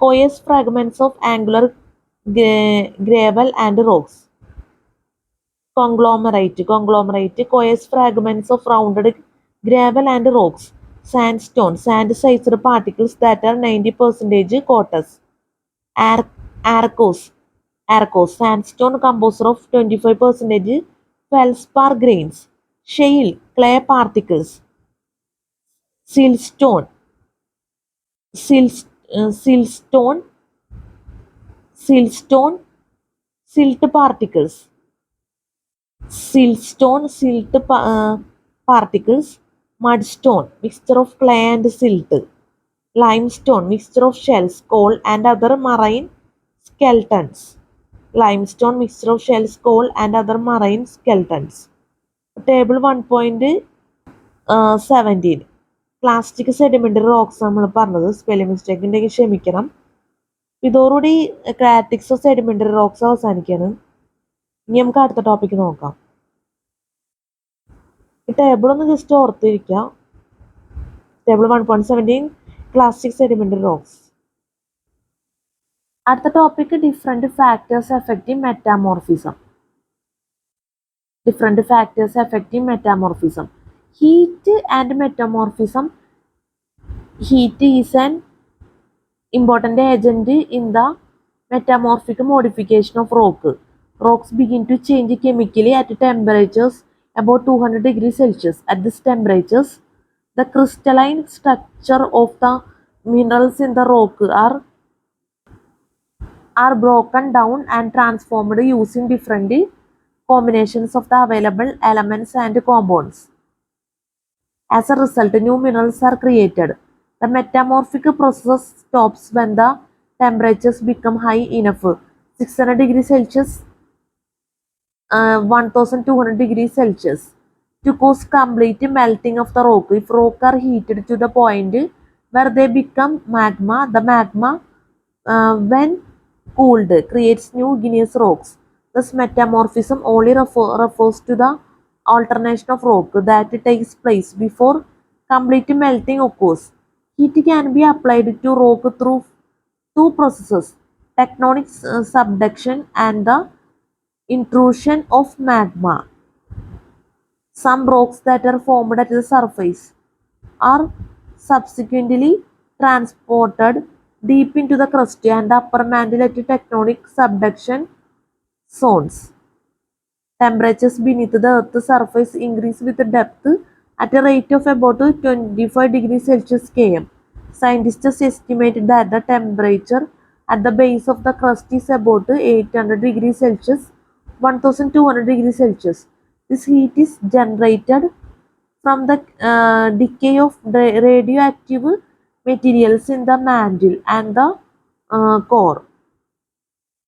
coarse fragments of angular gravel and rocks. Conglomerate coarse fragments of rounded gravel and rocks. Sandstone sand-sized particles that are 90% quartz. Arkose sandstone composed of 25% feldspar grains. Shale clay particles. Siltstone silt particles. Mudstone mixture of clay and silt. Limestone mixture of shells, coal and other marine skeletons. Table 1.17 clastic sedimentary rocks നമ്മൾ പറഞ്ഞത്. Spelling mistake ഉണ്ടെങ്കിൽ ക്ഷമിക്കണം. ഇതോടുകൂടി categories of sedimentary rocks അവസാനിക്കുകയാണ്. ഇനി നമുക്ക് അടുത്ത topic നോക്കാം. ഈ ടേബിൾ ഒന്ന് ജസ്റ്റ് ഓർത്തിരിക്കുക. Table 1.17 clastic sedimentary rocks. അടുത്ത topic different factors affecting metamorphism. Heat and metamorphism. Heat is an important agent in the metamorphic modification of rock. Rocks begin to change chemically at temperatures about 200 degrees Celsius. At these temperatures, the crystalline structure of the minerals in the rock are broken down and transformed using different combinations of the available elements and compounds. As a result, new minerals are created. The metamorphic process stops when the temperatures become high enough, 600 degrees Celsius, 1200 degrees Celsius, to cause complete melting of the rock. If rock are heated to the point where they become magma, the magma, when cooled, creates new igneous rocks. Thus, metamorphism only refers to the alternation of rock that takes place before complete melting occurs. Heat can be applied to rock through two processes: tectonic subduction and the intrusion of magma. Some rocks that are formed at the surface are subsequently transported deep into the crust and upper mantle at tectonic subduction zones. Temperatures beneath the Earth's surface increase with depth at a rate of about 25 degrees Celsius km. Scientists estimate that the temperature at the base of the crust is about 800 degrees Celsius, 1200 degrees Celsius. This heat is generated from the decay of radioactive materials in the mantle and the core.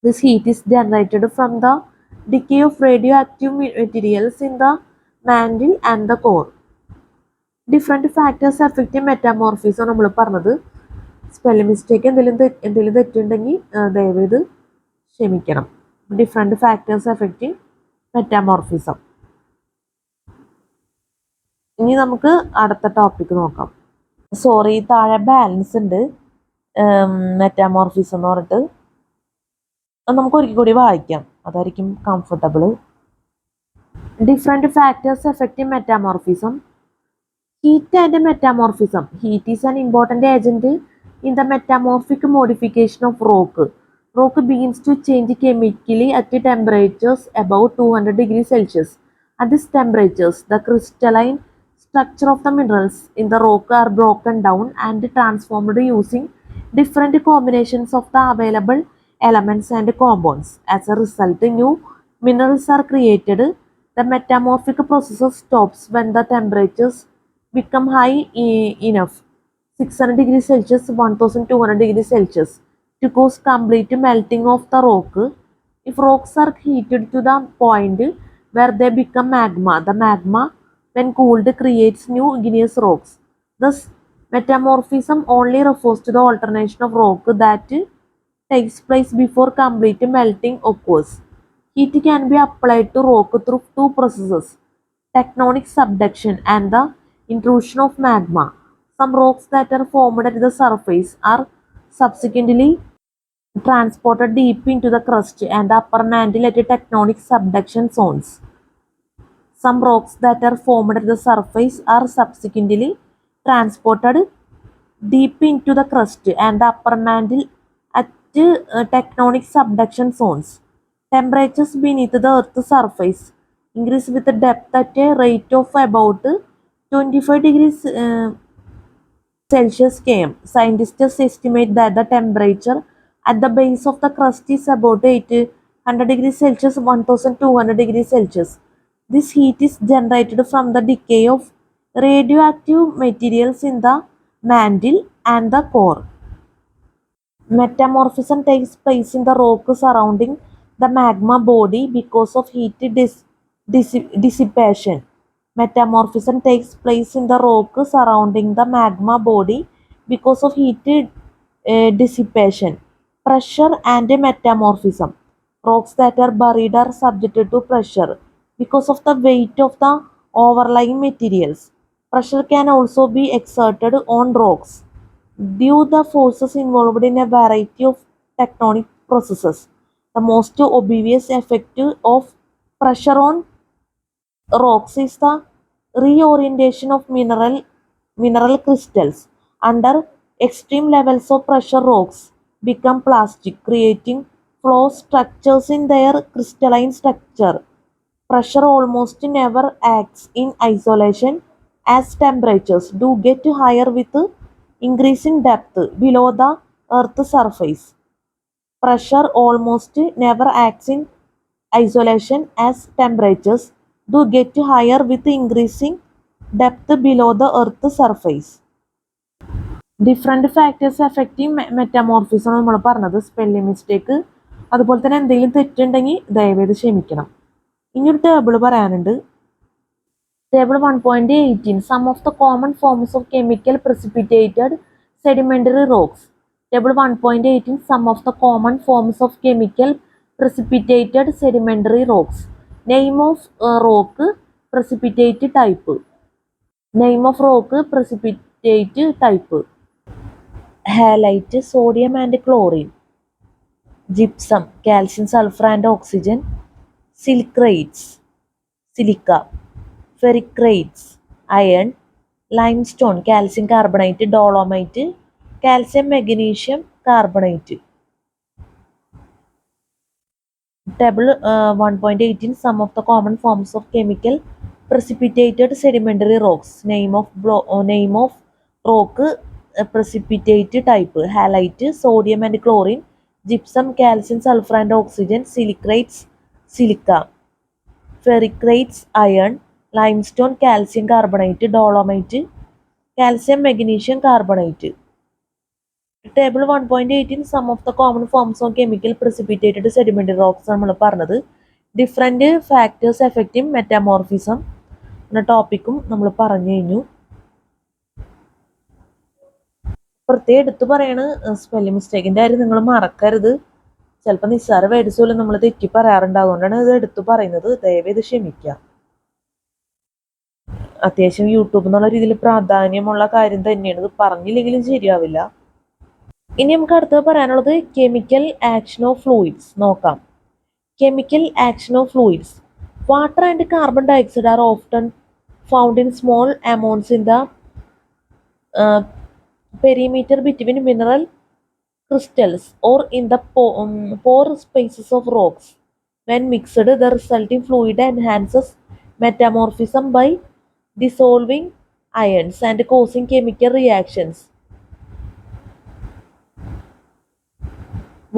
This heat is generated from the decay of radioactive materials in the mantle and the core. Different factors affect metamorphism നമ്മൾ പറഞ്ഞത്. Spelling mistake എന്തെങ്കിലും തെറ്റുണ്ടെങ്കിൽ ദയവേത് ക്ഷമിക്കണം. Different factors affect metamorphism. ഇനി നമുക്ക് അടുത്ത topic നോക്കാം. സോറി, താഴെ ബാലൻസ് ഉണ്ട് മെറ്റാമോർഫിസം എന്ന് പറഞ്ഞിട്ട്. അത് നമുക്ക് ഒരിക്കൽ കൂടി വായിക്കാം, അതായിരിക്കും comfortable. Different factors affect metamorphism. Heat and metamorphism. Heat is an important agent in the metamorphic modification of rock. Rock begins to change chemically at temperatures above 200 degrees Celsius. At these temperatures, the crystalline structure of the minerals in the rock are broken down and transformed using different combinations of the available elements and compounds. As a result, new minerals are created. The metamorphic process stops when the temperatures become high enough, 600 degrees Celsius, 1200 degrees Celsius, to cause complete melting of the rock. If rocks are heated to the point where they become magma, the magma, when cooled, creates new igneous rocks. Thus, metamorphism only refers to the alternation of rock that takes place before complete melting occurs. Heat can be applied to rock through two processes: tectonic subduction and the intrusion of magma. Some rocks that are formed at the surface are subsequently transported deep into the crust and the upper mantle at tectonic subduction zones. Some rocks that are formed at the surface are subsequently transported deep into the crust and the upper mantle at tectonic subduction zones. Temperatures beneath the Earth's surface increase with the depth at a rate of about 25 degrees Celsius km. Scientists estimate that the temperature at the base of the crust is about 800 degrees Celsius, 1200 degrees Celsius. This heat is generated from the decay of radioactive materials in the mantle and the core. Metamorphism takes place in the rock surrounding the magma body because of heat dissipation. Metamorphism takes place in the rock surrounding the magma body because of heat dissipation. Pressure and metamorphism. Rocks that are buried are subjected to pressure because of the weight of the overlying materials. Pressure can also be exerted on rocks due to the forces involved in a variety of tectonic processes. The most obvious effect of pressure on rocks is the reorientation of mineral crystals. Under extreme levels of pressure, rocks become plastic, creating flaw structures in their crystalline structure. Pressure almost never acts in isolation as temperatures do get higher with increasing depth below the Earth's surface. Pressure almost never acts in isolation as temperatures do get higher with increasing depth below the Earth's surface. Different factors affecting metamorphism നമ്മൾ പറഞ്ഞത്. Spelling mistake അതുപോലെ തന്നെ എന്തെങ്കിലും തെറ്റുണ്ടെങ്കിൽ ദയവേത് ക്ഷമിക്കണം. ഇനിയൊരു table പറയാനുണ്ട്. Table 1.18 some of the common forms of chemical precipitate sedimentary rocks. Table 1.18 some of the common forms of chemical precipitated sedimentary rocks. Name of rock, precipitate type. Name of rock, precipitate type. Halite, sodium and chlorine. Gypsum, calcium, sulfur and oxygen. Silicates, silica. Ferricates, iron. Limestone, calcium carbonate, dolomite. Calcium magnesium carbonate. Table 1.18 Some of the common forms of chemical precipitated sedimentary rocks. Name of rock, precipitate type: halite, sodium and chlorine, gypsum, calcium, sulfur and oxygen, silicates, silica, ferricates, iron, limestone, calcium carbonate, dolomite, calcium magnesium carbonate. Table 1.18 Some of the common forms of chemical precipitated sedimentary rocks നമ്മൾ പറഞ്ഞത്. Different factors affecting മെറ്റാമോർഫിസം എന്ന ടോപ്പിക്കും നമ്മൾ പറഞ്ഞു കഴിഞ്ഞു. പ്രത്യേകം എടുത്തു പറയണ് spelling മിസ്റ്റേക്കിൻ്റെ കാര്യം നിങ്ങൾ മറക്കരുത്. ചിലപ്പോൾ നിസ്സാര വേർഡ്സ് പോലും നമ്മൾ തെറ്റി പറയാറുണ്ട്. അതുകൊണ്ടാണ് ഇത് എടുത്തു പറയുന്നത്. ദയവേത് ക്ഷമിക്കുക. അത്യാവശ്യം യൂട്യൂബ് എന്നുള്ള രീതിയിൽ പ്രാധാന്യമുള്ള കാര്യം തന്നെയാണ്. ഇത് പറഞ്ഞില്ലെങ്കിലും ശരിയാവില്ല. ഇനി നമുക്ക് അടുത്തത് പറയാനുള്ളത് കെമിക്കൽ ആക്ഷൻ ഓഫ് ഫ്ലൂയിഡ്സ് നോക്കാം. Chemical action of fluids. Water and carbon dioxide are often found in small amounts in the perimeter between mineral crystals or in the pore spaces of rocks. When mixed, the resulting fluid enhances metamorphism by dissolving ions and causing chemical reactions.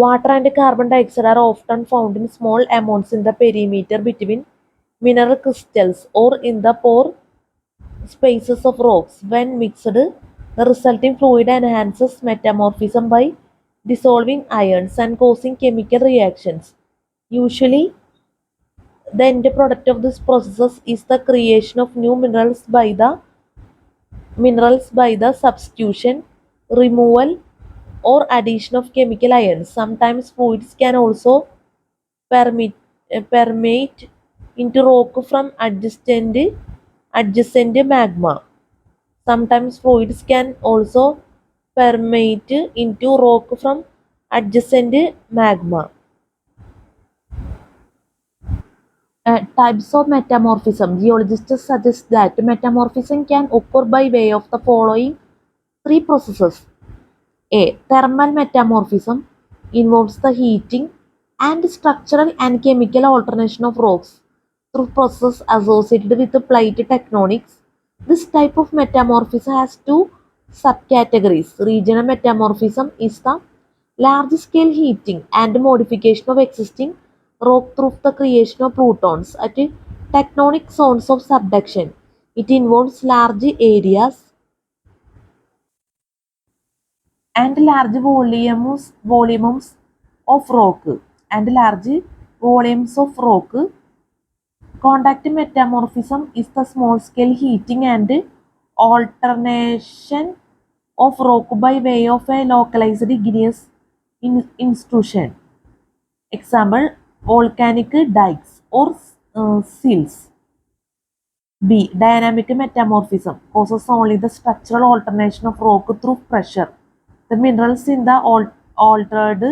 Water and carbon dioxide are often found in small amounts in the perimeter between mineral crystals or in the pore spaces of rocks. When mixed, the resulting fluid enhances metamorphism by dissolving ions and causing chemical reactions. Usually, the end product of this process is the creation of new minerals by the substitution, removal, or addition of chemical ions. Sometimes fluids can also permeate into rock from adjacent magma. Sometimes fluids can also permeate into rock from adjacent magma. Types of metamorphism. Geologists suggest that metamorphism can occur by way of the following three processes. A. Thermal metamorphism involves the heating and structural and chemical alternation of rocks through processes associated with the plate tectonics. This type of metamorphism has two subcategories. Regional metamorphism is the large-scale heating and modification of existing rock through the creation of protons at tectonic zones of subduction. It involves large areas and large volumes of rock Contact metamorphism is the small-scale heating and alternation of rock by way of a localized igneous intrusion. Example: volcanic dikes or seals. B. Dynamic metamorphism causes only the structural alternation of rock through pressure. The minerals in the altered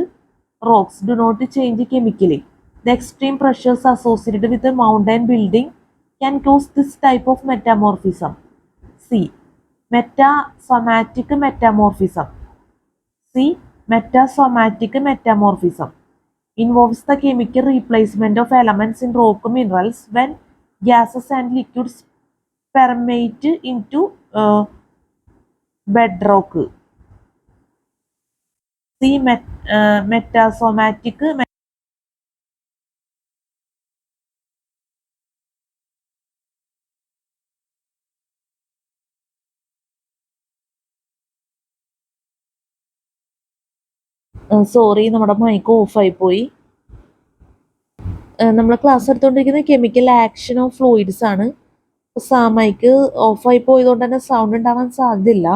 rocks do not change chemically. The extreme pressures associated with a mountain building can cause this type of metamorphism. C. Metasomatic metamorphism. Metasomatic metamorphism involves the chemical replacement of elements in rock minerals when gases and liquids permeate into bedrock. C. Metasomatic sorry, നമ്മുടെ mic ഓഫായി പോയി. നമ്മൾ class എടുത്തുകൊണ്ടിരിക്കുന്നത് chemical action of fluids ആണ്. Mic ഓഫായി പോയതുകൊണ്ട് തന്നെ sound ഉണ്ടാവാൻ സാധ്യതയില്ല.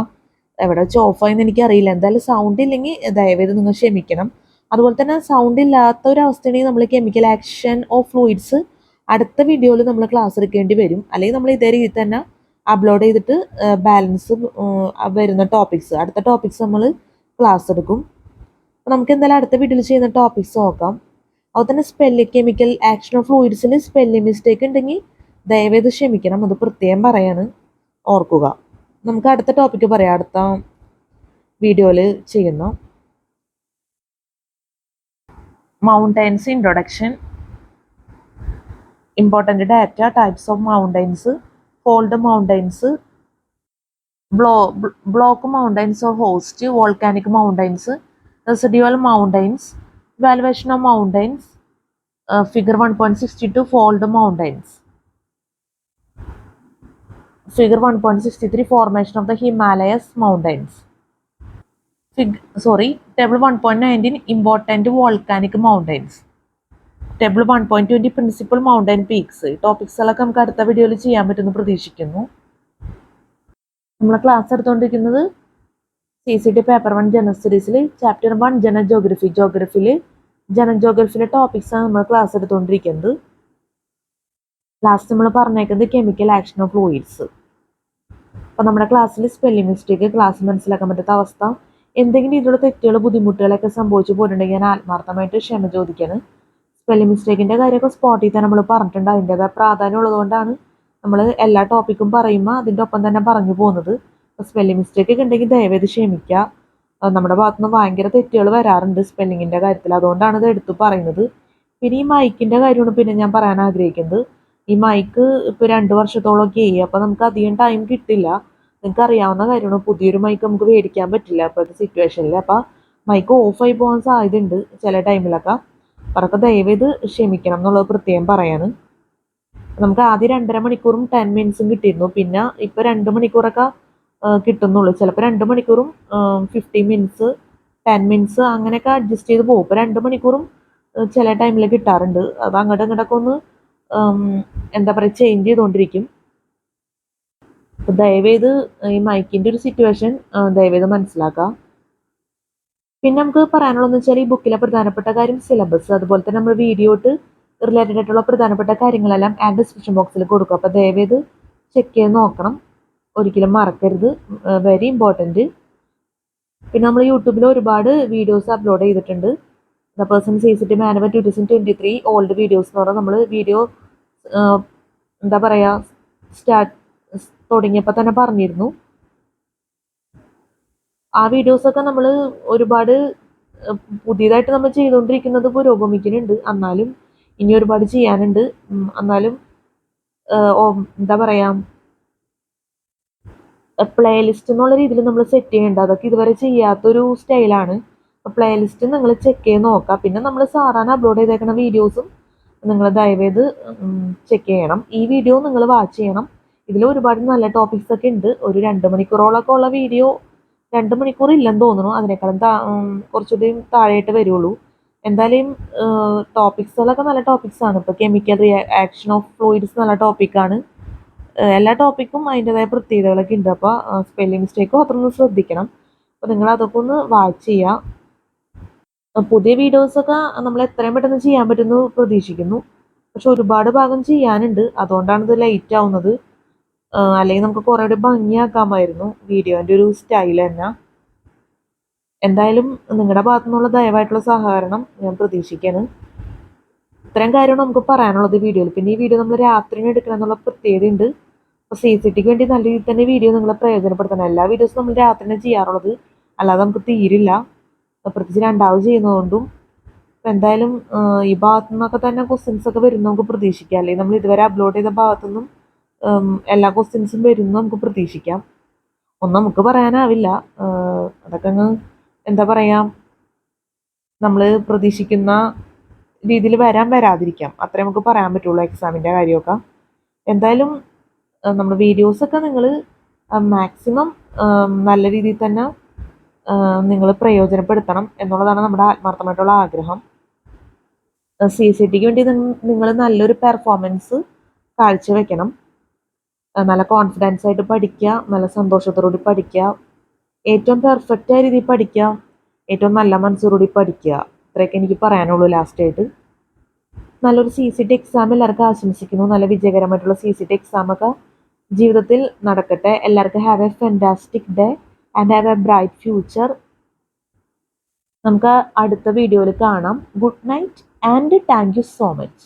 എവിടെ വെച്ച് ഓഫായെന്ന് എനിക്കറിയില്ല. എന്തായാലും സൗണ്ട് ഇല്ലെങ്കിൽ ദയവേത് നിങ്ങൾ ക്ഷമിക്കണം. അതുപോലെ തന്നെ സൗണ്ട് ഇല്ലാത്ത ഒരു അവസ്ഥയാണെങ്കിൽ നമ്മൾ കെമിക്കൽ ആക്ഷൻ ഓഫ് ഫ്ലൂയിഡ്സ് അടുത്ത വീഡിയോയിൽ നമ്മൾ ക്ലാസ് എടുക്കേണ്ടി വരും. അല്ലെങ്കിൽ നമ്മൾ ഇതേ രീതിയിൽ തന്നെ അപ്ലോഡ് ചെയ്തിട്ട് ബാലൻസ് വരുന്ന ടോപ്പിക്സ് അടുത്ത ടോപ്പിക്സ് നമ്മൾ ക്ലാസ് എടുക്കും. അപ്പോൾ നമുക്ക് എന്തായാലും അടുത്ത വീഡിയോയിൽ ചെയ്യുന്ന ടോപ്പിക്സ് നോക്കാം. അതുപോലെ തന്നെ കെമിക്കൽ ആക്ഷൻ ഓഫ് ഫ്ലൂയിഡ്സിൽ സ്പെല്ലിംഗ് മിസ്റ്റേക്ക് ഉണ്ടെങ്കിൽ ദയവേത് ക്ഷമിക്കണം. അത് പ്രത്യേകം പറയാണ്, ഓർക്കുക. നമുക്ക് അടുത്ത ടോപ്പിക്ക് പറയാം അടുത്ത വീഡിയോയിൽ ചെയ്യുന്ന. mountains introduction, important data, types of mountains, fold mountains, block mountains or host, volcanic mountains, residual mountains, evaluation of mountains, figure 1.62, fold mountains. Figure 1.63, formation of the Himalayas mountains. Table 1.19, important volcanic mountains. Table 1.20, principal mountain peaks. Topics എല്ലാം നമുക്ക് അടുത്ത വീഡിയോയിൽ ചെയ്യാൻ പറ്റുമെന്ന് പ്രതീക്ഷിക്കുന്നു. നമ്മളെ class എടുത്തുകൊണ്ടിരിക്കുന്നത് CCT paper 1 general സ്റ്റഡീസിൽ ചാപ്റ്റർ 1 ജനറൽ ജോഗ്രഫിയിലെ ടോപ്പിക്സ് ആണ് നമ്മൾ ക്ലാസ് എടുത്തുകൊണ്ടിരിക്കുന്നത്. ലാസ്റ്റ് നമ്മൾ പറഞ്ഞേക്കുന്നത് കെമിക്കൽ ആക്ഷൻ ഓഫ് ഫ്ലൂയിഡ്സ്. അപ്പോൾ നമ്മുടെ ക്ലാസ്സിൽ സ്പെല്ലിംഗ് മിസ്റ്റേക്ക്, ക്ലാസ് മനസ്സിലാക്കാൻ പറ്റാത്ത അവസ്ഥ, എന്തെങ്കിലും രീതിയിലുള്ള തെറ്റുകൾ ബുദ്ധിമുട്ടുകളൊക്കെ സംഭവിച്ചു പോയിട്ടുണ്ടെങ്കിൽ ഞാൻ ആത്മാർത്ഥമായിട്ട് ക്ഷമ ചോദിക്കാണ്. സ്പെല്ലിംഗ് മിസ്റ്റേക്കിൻ്റെ കാര്യമൊക്കെ സ്പോട്ടിൽ തന്നെ നമ്മൾ പറഞ്ഞിട്ടുണ്ട്. അതിൻ്റെതായ പ്രാധാന്യം ഉള്ളതുകൊണ്ടാണ് നമ്മൾ എല്ലാ ടോപ്പിക്കും പറയുമ്പോൾ അതിൻ്റെ ഒപ്പം തന്നെ പറഞ്ഞു പോകുന്നത്. സ്പെല്ലിംഗ് മിസ്റ്റേക്ക് ഒക്കെ ഉണ്ടെങ്കിൽ ദയവേത് ക്ഷമിക്കുക. നമ്മുടെ ഭാഗത്തുനിന്ന് ഭയങ്കര തെറ്റുകൾ വരാറുണ്ട് സ്പെല്ലിങ്ങിൻ്റെ കാര്യത്തിൽ, അതുകൊണ്ടാണ് ഇത് എടുത്തു പറയുന്നത്. പിന്നെ ഈ മൈക്കിൻ്റെ കാര്യമാണ് പിന്നെ ഞാൻ പറയാൻ ആഗ്രഹിക്കുന്നത്. ഈ മൈക്ക് ഇപ്പോൾ 2 വർഷത്തോളമൊക്കെ ആയി, അപ്പോൾ നമുക്ക് അധികം ടൈം കിട്ടില്ല. നിങ്ങൾക്ക് അറിയാവുന്ന കാര്യമാണ്, പുതിയൊരു മൈക്ക് നമുക്ക് മേടിക്കാൻ പറ്റില്ല ഇപ്പോഴത്തെ സിറ്റുവേഷനിൽ. അപ്പോൾ മൈക്ക് ഓഫായി പോകാൻ സാധ്യതയുണ്ട് ചില ടൈമിലൊക്കെ. അതൊക്കെ ദയവേത് ക്ഷമിക്കണം എന്നുള്ളത് പ്രത്യേകം പറയാണ്. നമുക്ക് ആദ്യം 2.5 മണിക്കൂറും 10 മിനിറ്റ്സും കിട്ടിയിരുന്നു. പിന്നെ ഇപ്പോൾ 2 മണിക്കൂറൊക്കെ കിട്ടുന്നുള്ളൂ. ചിലപ്പോൾ 2 മണിക്കൂറും 15 മിനിറ്റ്സ് 10 മിനിറ്റ്സ് അങ്ങനെയൊക്കെ അഡ്ജസ്റ്റ് ചെയ്ത് പോകും. ഇപ്പോൾ 2 മണിക്കൂറും ചില ടൈമിൽ കിട്ടാറുണ്ട്. അത് അങ്ങോട്ടും ഇങ്ങോട്ടൊക്കെ ഒന്ന് എന്താ പറയുക ചേഞ്ച് ചെയ്തുകൊണ്ടിരിക്കും. അപ്പോൾ ദയവേത് ഈ മൈക്കിൻ്റെ ഒരു സിറ്റുവേഷൻ ദയവേത് മനസ്സിലാക്കുക. പിന്നെ നമുക്ക് പറയാനുള്ളതെന്ന് വെച്ചാൽ ഈ ബുക്കിലെ പ്രധാനപ്പെട്ട കാര്യം സിലബസ്, അതുപോലെ തന്നെ നമ്മൾ വീഡിയോട്ട് റിലേറ്റഡ് ആയിട്ടുള്ള പ്രധാനപ്പെട്ട കാര്യങ്ങളെല്ലാം ആഡ് ഡിസ്ക്രിപ്ഷൻ ബോക്സിൽ കൊടുക്കും. അപ്പോൾ ദയവേത് ചെക്ക് ചെയ്ത് നോക്കണം, ഒരിക്കലും മറക്കരുത്, വെരി ഇമ്പോർട്ടൻറ്റ്. പിന്നെ നമ്മൾ യൂട്യൂബിൽ ഒരുപാട് വീഡിയോസ് അപ്ലോഡ് ചെയ്തിട്ടുണ്ട്. The person CCT manual 2023 old videos എന്ന് പറഞ്ഞാൽ നമ്മൾ വീഡിയോ എന്താ പറയുക തുടങ്ങിയപ്പോൾ തന്നെ പറഞ്ഞിരുന്നു. ആ വീഡിയോസൊക്കെ നമ്മൾ ഒരുപാട് പുതിയതായിട്ട് നമ്മൾ ചെയ്തുകൊണ്ടിരിക്കുന്നത് പുരോഗമിക്കുന്നുണ്ട്. എന്നാലും ഇനി ഒരുപാട് ചെയ്യാനുണ്ട്. എന്നാലും എന്താ പറയുക, പ്ലേലിസ്റ്റ് എന്നുള്ള രീതിയിൽ നമ്മൾ സെറ്റ് ചെയ്യേണ്ടത്, അതൊക്കെ ഇതുവരെ ചെയ്യാത്തൊരു സ്റ്റൈലാണ്. അപ്പോൾ പ്ലേലിസ്റ്റ് നിങ്ങൾ ചെക്ക് ചെയ്ത് നോക്കാം. പിന്നെ നമ്മൾ സാധാരണ അപ്ലോഡ് ചെയ്തേക്കുന്ന വീഡിയോസും നിങ്ങൾ ദയവേത് ചെക്ക് ചെയ്യണം. ഈ വീഡിയോ നിങ്ങൾ വാച്ച് ചെയ്യണം. ഇതിൽ ഒരുപാട് നല്ല ടോപ്പിക്സ് ഒക്കെ ഉണ്ട്. ഒരു 2 മണിക്കൂറോളൊക്കെ ഉള്ള വീഡിയോ, 2 മണിക്കൂർ ഇല്ലെന്ന് തോന്നുന്നു, അതിനേക്കാളും കുറച്ചുകൂടി താഴെയായിട്ട് വരുള്ളൂ. എന്തായാലും ടോപ്പിക്സുകളൊക്കെ നല്ല ടോപ്പിക്സാണ്. ഇപ്പോൾ കെമിക്കൽ ആക്ഷൻ ഓഫ് ഫ്ലൂയിഡ്സ് നല്ല ടോപ്പിക്കാണ്. എല്ലാ ടോപ്പിക്കും അതിൻ്റെതായ പ്രത്യേകതകളൊക്കെ ഉണ്ട്. അപ്പോൾ സ്പെല്ലിംഗ് മിസ്റ്റേക്കും അത്രയൊന്ന് ശ്രദ്ധിക്കണം. അപ്പോൾ നിങ്ങൾ അതൊക്കെ ഒന്ന് വാച്ച് ചെയ്യുക. പുതിയ വീഡിയോസൊക്കെ നമ്മൾ എത്രയും പെട്ടെന്ന് ചെയ്യാൻ പറ്റുമെന്ന് പ്രതീക്ഷിക്കുന്നു. പക്ഷെ ഒരുപാട് ഭാഗം ചെയ്യാനുണ്ട്, അതുകൊണ്ടാണ് ഇത് ലേറ്റ് ആവുന്നത്. അല്ലെങ്കിൽ നമുക്ക് കുറേ കൂടി ഭംഗിയാക്കാമായിരുന്നു വീഡിയോൻ്റെ ഒരു സ്റ്റൈൽ തന്നെ. എന്തായാലും നിങ്ങളുടെ ഭാഗത്തു നിന്നുള്ള ദയവായിട്ടുള്ള സഹകരണം ഞാൻ പ്രതീക്ഷിക്കുകയാണ്. ഇത്രയും കാര്യമാണ് നമുക്ക് പറയാനുള്ളത് വീഡിയോയിൽ. പിന്നെ ഈ വീഡിയോ നമ്മൾ രാത്രിന് എടുക്കണം എന്നുള്ള പ്രത്യേകതയുണ്ട്. അപ്പോൾ CCTക്ക് വേണ്ടി നല്ല രീതിയിൽ തന്നെ വീഡിയോ നിങ്ങൾ പ്രയോജനപ്പെടുത്തണം. എല്ലാ വീഡിയോസും നമ്മൾ രാത്രിയാണ് ചെയ്യാറുള്ളത്, അല്ലാതെ നമുക്ക് തീരില്ല, പ്രത്യേകിച്ച് രണ്ടാമത് ചെയ്യുന്നതുകൊണ്ടും. അപ്പോൾ എന്തായാലും ഈ ഭാഗത്തു നിന്നൊക്കെ തന്നെ ക്വസ്റ്റ്യൻസ് ഒക്കെ വരും നമുക്ക് പ്രതീക്ഷിക്കാം. അല്ലെങ്കിൽ നമ്മൾ ഇതുവരെ അപ്ലോഡ് ചെയ്ത ഭാഗത്തു നിന്നും എല്ലാ ക്വസ്റ്റ്യൻസും വരും നമുക്ക് പ്രതീക്ഷിക്കാം. ഒന്നും നമുക്ക് പറയാനാവില്ല. അതൊക്കെ അങ്ങ് എന്താ പറയുക, നമ്മൾ പ്രതീക്ഷിക്കുന്ന രീതിയിൽ വരാതിരിക്കാം, അത്രേ നമുക്ക് പറയാൻ പറ്റുള്ളൂ എക്സാമിൻ്റെ കാര്യമൊക്കെ. എന്തായാലും നമ്മുടെ വീഡിയോസൊക്കെ നിങ്ങൾ മാക്സിമം നല്ല രീതിയിൽ തന്നെ നിങ്ങൾ പ്രയോജനപ്പെടുത്തണം എന്നുള്ളതാണ് നമ്മുടെ ആത്മാർത്ഥമായിട്ടുള്ള ആഗ്രഹം. CCTക്ക് വേണ്ടി നിങ്ങൾ നല്ലൊരു പെർഫോമൻസ് കാഴ്ചവെക്കണം. നല്ല കോൺഫിഡൻസ് ആയിട്ട് പഠിക്കുക, നല്ല സന്തോഷത്തോടുകൂടി പഠിക്കുക, ഏറ്റവും പെർഫെക്റ്റായ രീതിയിൽ പഠിക്കുക, ഏറ്റവും നല്ല മനസ്സോടുകൂടി പഠിക്കുക. ഇത്രയൊക്കെ എനിക്ക് പറയാനുള്ളൂ ലാസ്റ്റായിട്ട്. നല്ലൊരു CCT എക്സാം എല്ലാവർക്കും ആശംസിക്കുന്നു. നല്ല വിജയകരമായിട്ടുള്ള CCT എക്സാമൊക്കെ ജീവിതത്തിൽ നടക്കട്ടെ. എല്ലാവർക്കും have A fantastic day and have A bright future. നമുക്ക് അടുത്ത വീഡിയോയിൽ കാണാം. Good night and thank you so much.